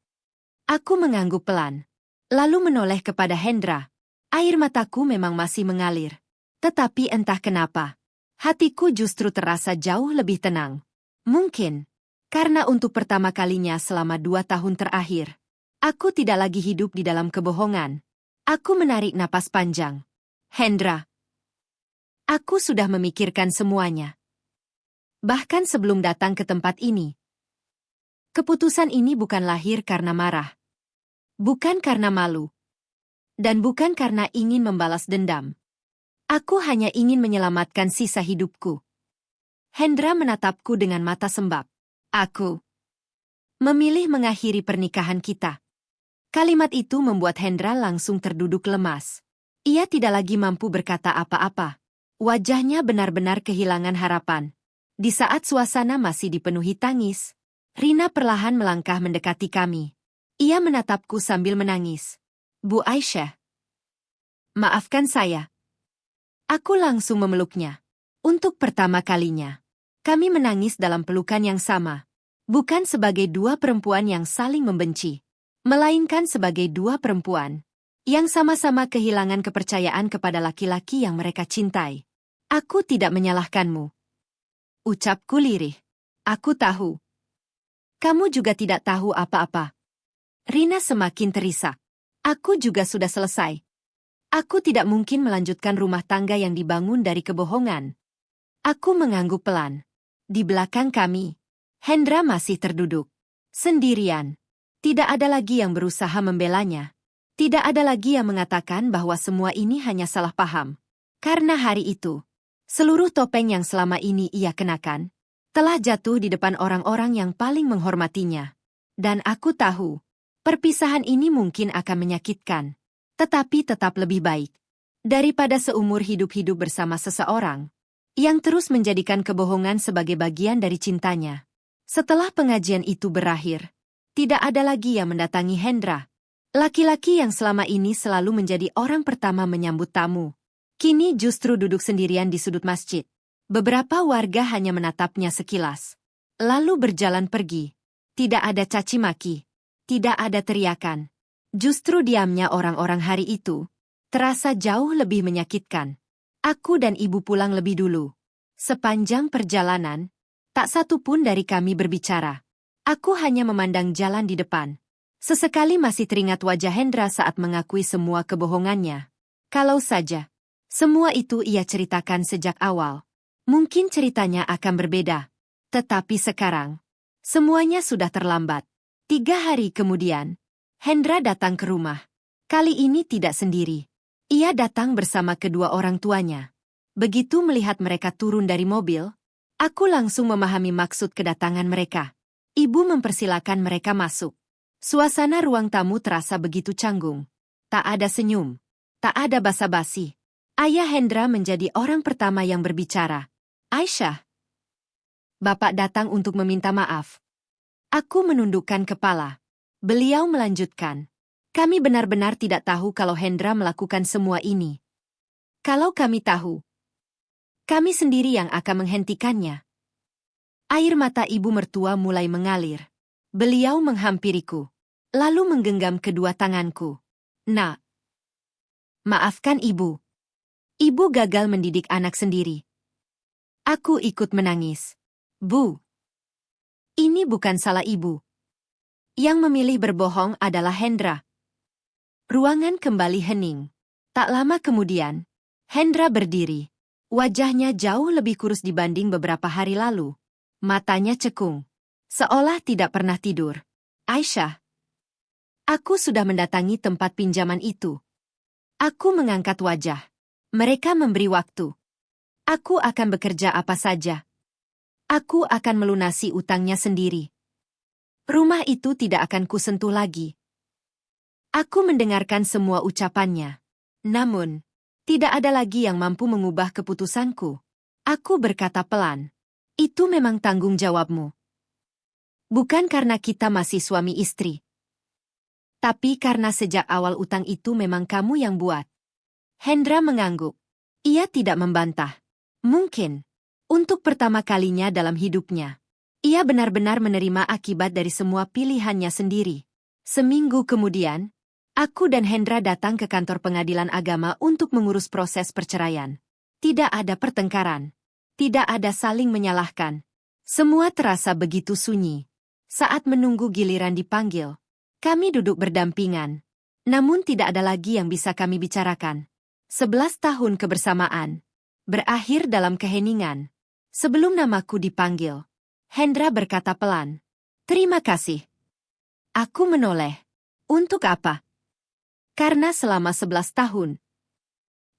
Aku mengangguk pelan, lalu menoleh kepada Hendra. Air mataku memang masih mengalir. Tetapi entah kenapa, hatiku justru terasa jauh lebih tenang. Mungkin, karena untuk pertama kalinya selama 2 tahun terakhir, aku tidak lagi hidup di dalam kebohongan. Aku menarik napas panjang. Hendra, aku sudah memikirkan semuanya. Bahkan sebelum datang ke tempat ini. Keputusan ini bukan lahir karena marah. Bukan karena malu. Dan bukan karena ingin membalas dendam. Aku hanya ingin menyelamatkan sisa hidupku. Hendra menatapku dengan mata sembab. Aku memilih mengakhiri pernikahan kita. Kalimat itu membuat Hendra langsung terduduk lemas. Ia tidak lagi mampu berkata apa-apa. Wajahnya benar-benar kehilangan harapan. Di saat suasana masih dipenuhi tangis, Rina perlahan melangkah mendekati kami. Ia menatapku sambil menangis. Bu Aisyah, maafkan saya. Aku langsung memeluknya. Untuk pertama kalinya, kami menangis dalam pelukan yang sama. Bukan sebagai 2 perempuan yang saling membenci, melainkan sebagai 2 perempuan yang sama-sama kehilangan kepercayaan kepada laki-laki yang mereka cintai. Aku tidak menyalahkanmu. Ucapku lirih. Aku tahu. Kamu juga tidak tahu apa-apa. Rina semakin terisak. Aku juga sudah selesai. Aku tidak mungkin melanjutkan rumah tangga yang dibangun dari kebohongan. Aku mengangguk pelan. Di belakang kami, Hendra masih terduduk. Sendirian. Tidak ada lagi yang berusaha membelanya. Tidak ada lagi yang mengatakan bahwa semua ini hanya salah paham. Karena hari itu, seluruh topeng yang selama ini ia kenakan telah jatuh di depan orang-orang yang paling menghormatinya. Dan aku tahu, perpisahan ini mungkin akan menyakitkan, tetapi tetap lebih baik daripada seumur hidup-hidup bersama seseorang yang terus menjadikan kebohongan sebagai bagian dari cintanya. Setelah pengajian itu berakhir, tidak ada lagi yang mendatangi Hendra. Laki-laki yang selama ini selalu menjadi orang pertama menyambut tamu, kini justru duduk sendirian di sudut masjid. Beberapa warga hanya menatapnya sekilas, lalu berjalan pergi. Tidak ada caci maki, tidak ada teriakan. Justru diamnya orang-orang hari itu terasa jauh lebih menyakitkan. Aku dan ibu pulang lebih dulu. Sepanjang perjalanan, tak satu pun dari kami berbicara. Aku hanya memandang jalan di depan. Sesekali masih teringat wajah Hendra saat mengakui semua kebohongannya. Kalau saja semua itu ia ceritakan sejak awal, mungkin ceritanya akan berbeda. Tetapi sekarang, semuanya sudah terlambat. 3 hari kemudian, Hendra datang ke rumah. Kali ini tidak sendiri. Ia datang bersama kedua orang tuanya. Begitu melihat mereka turun dari mobil, aku langsung memahami maksud kedatangan mereka. Ibu mempersilakan mereka masuk. Suasana ruang tamu terasa begitu canggung. Tak ada senyum, tak ada basa-basi. Ayah Hendra menjadi orang pertama yang berbicara. Aisyah, Bapak datang untuk meminta maaf. Aku menundukkan kepala. Beliau melanjutkan. Kami benar-benar tidak tahu kalau Hendra melakukan semua ini. Kalau kami tahu, kami sendiri yang akan menghentikannya. Air mata ibu mertua mulai mengalir. Beliau menghampiriku, lalu menggenggam kedua tanganku. Nak, maafkan ibu. Ibu gagal mendidik anak sendiri. Aku ikut menangis. Bu, ini bukan salah ibu. Yang memilih berbohong adalah Hendra. Ruangan kembali hening. Tak lama kemudian, Hendra berdiri. Wajahnya jauh lebih kurus dibanding beberapa hari lalu. Matanya cekung, seolah tidak pernah tidur. Aisyah. Aku sudah mendatangi tempat pinjaman itu. Aku mengangkat wajah. Mereka memberi waktu. Aku akan bekerja apa saja. Aku akan melunasi utangnya sendiri. Rumah itu tidak akan kusentuh lagi. Aku mendengarkan semua ucapannya. Namun, tidak ada lagi yang mampu mengubah keputusanku. Aku berkata pelan. Itu memang tanggung jawabmu. Bukan karena kita masih suami istri. Tapi karena sejak awal utang itu memang kamu yang buat. Hendra mengangguk. Ia tidak membantah. Mungkin, untuk pertama kalinya dalam hidupnya, ia benar-benar menerima akibat dari semua pilihannya sendiri. Seminggu kemudian, aku dan Hendra datang ke kantor pengadilan agama untuk mengurus proses perceraian. Tidak ada pertengkaran. Tidak ada saling menyalahkan. Semua terasa begitu sunyi. Saat menunggu giliran dipanggil, kami duduk berdampingan. Namun tidak ada lagi yang bisa kami bicarakan. 11 tahun kebersamaan berakhir dalam keheningan. Sebelum namaku dipanggil, Hendra berkata pelan, "Terima kasih." Aku menoleh. Untuk apa? Karena selama 11 tahun,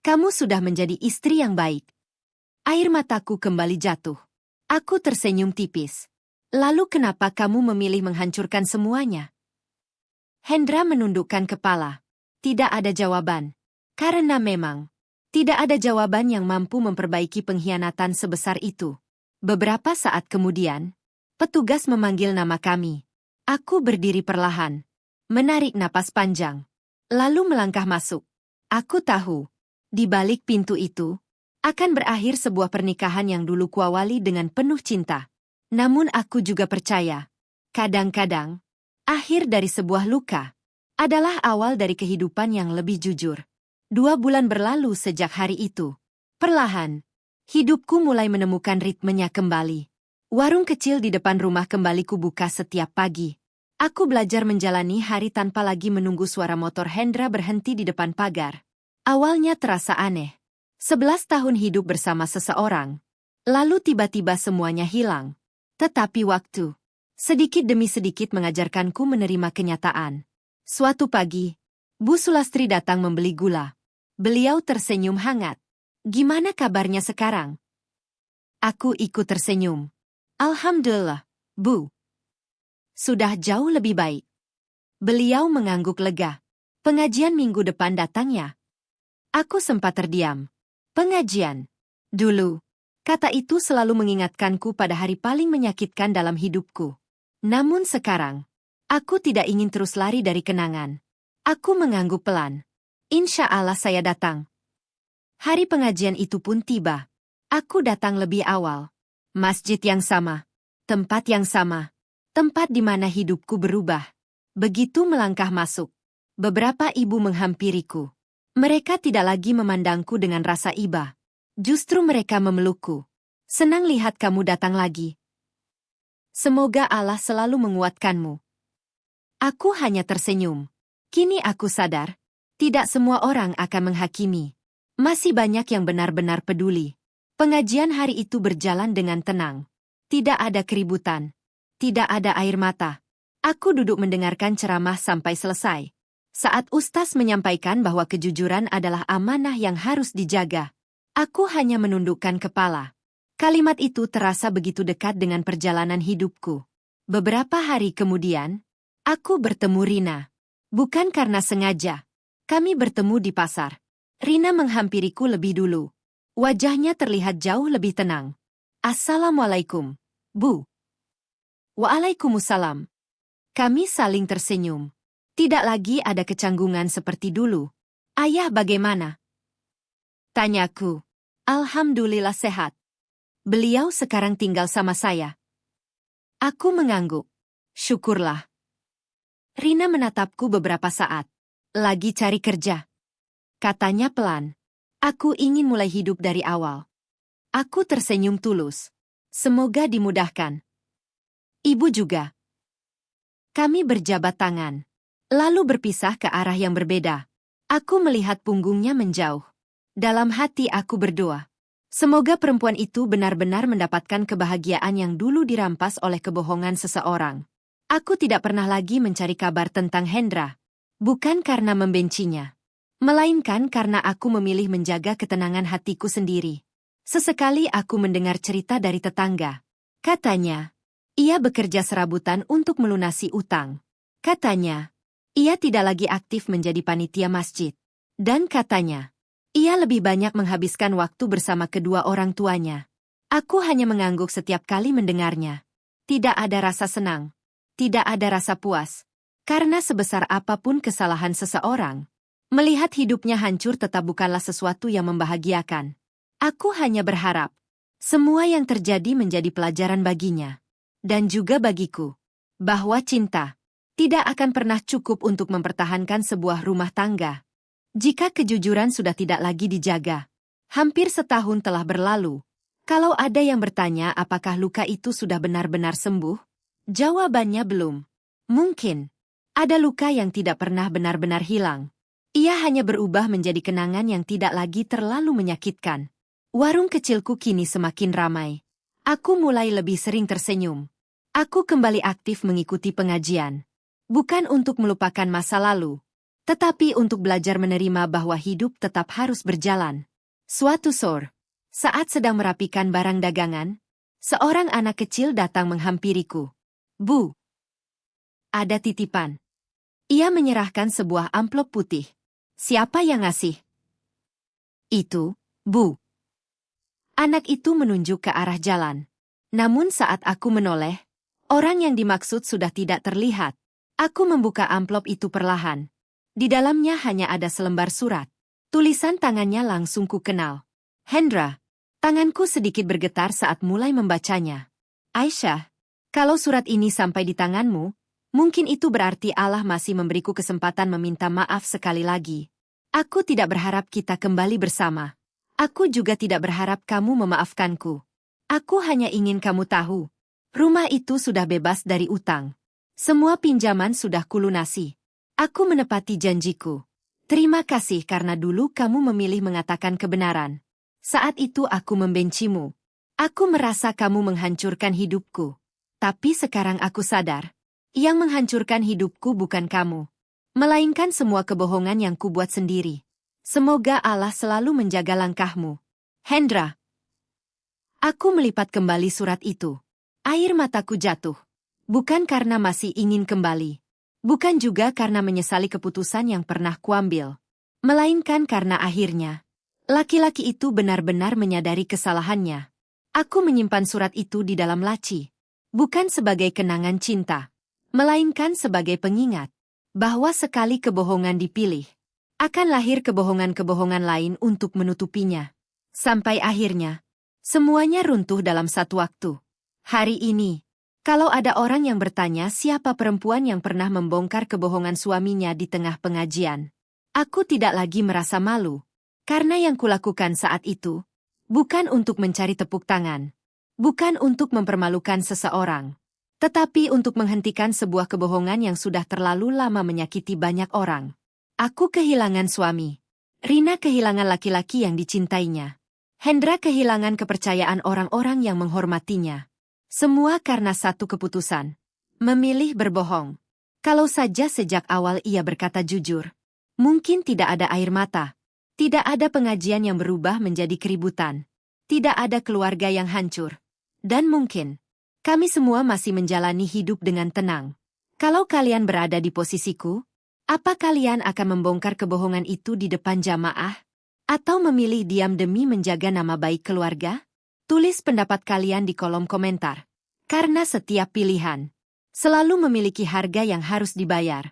kamu sudah menjadi istri yang baik. Air mataku kembali jatuh. Aku tersenyum tipis. Lalu kenapa kamu memilih menghancurkan semuanya? Hendra menundukkan kepala. Tidak ada jawaban. Karena memang, tidak ada jawaban yang mampu memperbaiki pengkhianatan sebesar itu. Beberapa saat kemudian, petugas memanggil nama kami. Aku berdiri perlahan, menarik napas panjang, lalu melangkah masuk. Aku tahu, di balik pintu itu, akan berakhir sebuah pernikahan yang dulu kuawali dengan penuh cinta. Namun aku juga percaya, kadang-kadang, akhir dari sebuah luka adalah awal dari kehidupan yang lebih jujur. 2 bulan berlalu sejak hari itu. Perlahan, hidupku mulai menemukan ritmenya kembali. Warung kecil di depan rumah kembali kubuka setiap pagi. Aku belajar menjalani hari tanpa lagi menunggu suara motor Hendra berhenti di depan pagar. Awalnya terasa aneh. 11 tahun hidup bersama seseorang. Lalu tiba-tiba semuanya hilang. Tetapi waktu, sedikit demi sedikit mengajarkanku menerima kenyataan. Suatu pagi, Bu Sulastri datang membeli gula. Beliau tersenyum hangat. Gimana kabarnya sekarang? Aku ikut tersenyum. Alhamdulillah, Bu. Sudah jauh lebih baik. Beliau mengangguk lega. Pengajian minggu depan datangnya. Aku sempat terdiam. Pengajian. Dulu, kata itu selalu mengingatkanku pada hari paling menyakitkan dalam hidupku. Namun sekarang, aku tidak ingin terus lari dari kenangan. Aku mengangguk pelan. Insya Allah saya datang. Hari pengajian itu pun tiba. Aku datang lebih awal. Masjid yang sama. Tempat yang sama. Tempat di mana hidupku berubah. Begitu melangkah masuk, beberapa ibu menghampiriku. Mereka tidak lagi memandangku dengan rasa iba. Justru mereka memelukku. Senang lihat kamu datang lagi. Semoga Allah selalu menguatkanmu. Aku hanya tersenyum. Kini aku sadar, tidak semua orang akan menghakimi. Masih banyak yang benar-benar peduli. Pengajian hari itu berjalan dengan tenang. Tidak ada keributan. Tidak ada air mata. Aku duduk mendengarkan ceramah sampai selesai. Saat ustaz menyampaikan bahwa kejujuran adalah amanah yang harus dijaga, aku hanya menundukkan kepala. Kalimat itu terasa begitu dekat dengan perjalanan hidupku. Beberapa hari kemudian, aku bertemu Rina. Bukan karena sengaja. Kami bertemu di pasar. Rina menghampiriku lebih dulu. Wajahnya terlihat jauh lebih tenang. Assalamualaikum, Bu. Waalaikumsalam. Kami saling tersenyum. Tidak lagi ada kecanggungan seperti dulu. Ayah bagaimana? Tanyaku. Alhamdulillah sehat. Beliau sekarang tinggal sama saya. Aku mengangguk. Syukurlah. Rina menatapku beberapa saat. Lagi cari kerja. Katanya pelan. Aku ingin mulai hidup dari awal. Aku tersenyum tulus. Semoga dimudahkan. Ibu juga. Kami berjabat tangan. Lalu berpisah ke arah yang berbeda. Aku melihat punggungnya menjauh. Dalam hati aku berdoa. Semoga perempuan itu benar-benar mendapatkan kebahagiaan yang dulu dirampas oleh kebohongan seseorang. Aku tidak pernah lagi mencari kabar tentang Hendra. Bukan karena membencinya, melainkan karena aku memilih menjaga ketenangan hatiku sendiri. Sesekali aku mendengar cerita dari tetangga. Katanya, ia bekerja serabutan untuk melunasi utang. Katanya, ia tidak lagi aktif menjadi panitia masjid. Dan katanya, ia lebih banyak menghabiskan waktu bersama kedua orang tuanya. Aku hanya mengangguk setiap kali mendengarnya. Tidak ada rasa senang. Tidak ada rasa puas. Karena sebesar apapun kesalahan seseorang, melihat hidupnya hancur tetap bukanlah sesuatu yang membahagiakan. Aku hanya berharap, semua yang terjadi menjadi pelajaran baginya. Dan juga bagiku. Bahwa cinta tidak akan pernah cukup untuk mempertahankan sebuah rumah tangga. Jika kejujuran sudah tidak lagi dijaga. Hampir setahun telah berlalu. Kalau ada yang bertanya apakah luka itu sudah benar-benar sembuh, jawabannya belum. Mungkin ada luka yang tidak pernah benar-benar hilang. Ia hanya berubah menjadi kenangan yang tidak lagi terlalu menyakitkan. Warung kecilku kini semakin ramai. Aku mulai lebih sering tersenyum. Aku kembali aktif mengikuti pengajian. Bukan untuk melupakan masa lalu, tetapi untuk belajar menerima bahwa hidup tetap harus berjalan. Suatu sore, saat sedang merapikan barang dagangan, seorang anak kecil datang menghampiriku. Bu, ada titipan. Ia menyerahkan sebuah amplop putih. Siapa yang ngasih? Itu, Bu. Anak itu menunjuk ke arah jalan. Namun saat aku menoleh, orang yang dimaksud sudah tidak terlihat. Aku membuka amplop itu perlahan. Di dalamnya hanya ada selembar surat. Tulisan tangannya langsung ku kenal. Hendra. Tanganku sedikit bergetar saat mulai membacanya. Aisyah, kalau surat ini sampai di tanganmu, mungkin itu berarti Allah masih memberiku kesempatan meminta maaf sekali lagi. Aku tidak berharap kita kembali bersama. Aku juga tidak berharap kamu memaafkanku. Aku hanya ingin kamu tahu, rumah itu sudah bebas dari utang. Semua pinjaman sudah kulunasi. Aku menepati janjiku. Terima kasih karena dulu kamu memilih mengatakan kebenaran. Saat itu aku membencimu. Aku merasa kamu menghancurkan hidupku. Tapi sekarang aku sadar, yang menghancurkan hidupku bukan kamu, melainkan semua kebohongan yang kubuat sendiri. Semoga Allah selalu menjaga langkahmu. Hendra. Aku melipat kembali surat itu. Air mataku jatuh. Bukan karena masih ingin kembali. Bukan juga karena menyesali keputusan yang pernah kuambil. Melainkan karena akhirnya, laki-laki itu benar-benar menyadari kesalahannya. Aku menyimpan surat itu di dalam laci. Bukan sebagai kenangan cinta, melainkan sebagai pengingat bahwa sekali kebohongan dipilih, akan lahir kebohongan-kebohongan lain untuk menutupinya. Sampai akhirnya, semuanya runtuh dalam satu waktu. Hari ini, kalau ada orang yang bertanya siapa perempuan yang pernah membongkar kebohongan suaminya di tengah pengajian, aku tidak lagi merasa malu. Karena yang kulakukan saat itu, bukan untuk mencari tepuk tangan, bukan untuk mempermalukan seseorang, tetapi untuk menghentikan sebuah kebohongan yang sudah terlalu lama menyakiti banyak orang. Aku kehilangan suami. Rina kehilangan laki-laki yang dicintainya. Hendra kehilangan kepercayaan orang-orang yang menghormatinya. Semua karena satu keputusan. Memilih berbohong. Kalau saja sejak awal ia berkata jujur, mungkin tidak ada air mata. Tidak ada pengajian yang berubah menjadi keributan. Tidak ada keluarga yang hancur. Dan mungkin, kami semua masih menjalani hidup dengan tenang. Kalau kalian berada di posisiku, apa kalian akan membongkar kebohongan itu di depan jamaah? Atau memilih diam demi menjaga nama baik keluarga? Tulis pendapat kalian di kolom komentar. Karena setiap pilihan selalu memiliki harga yang harus dibayar.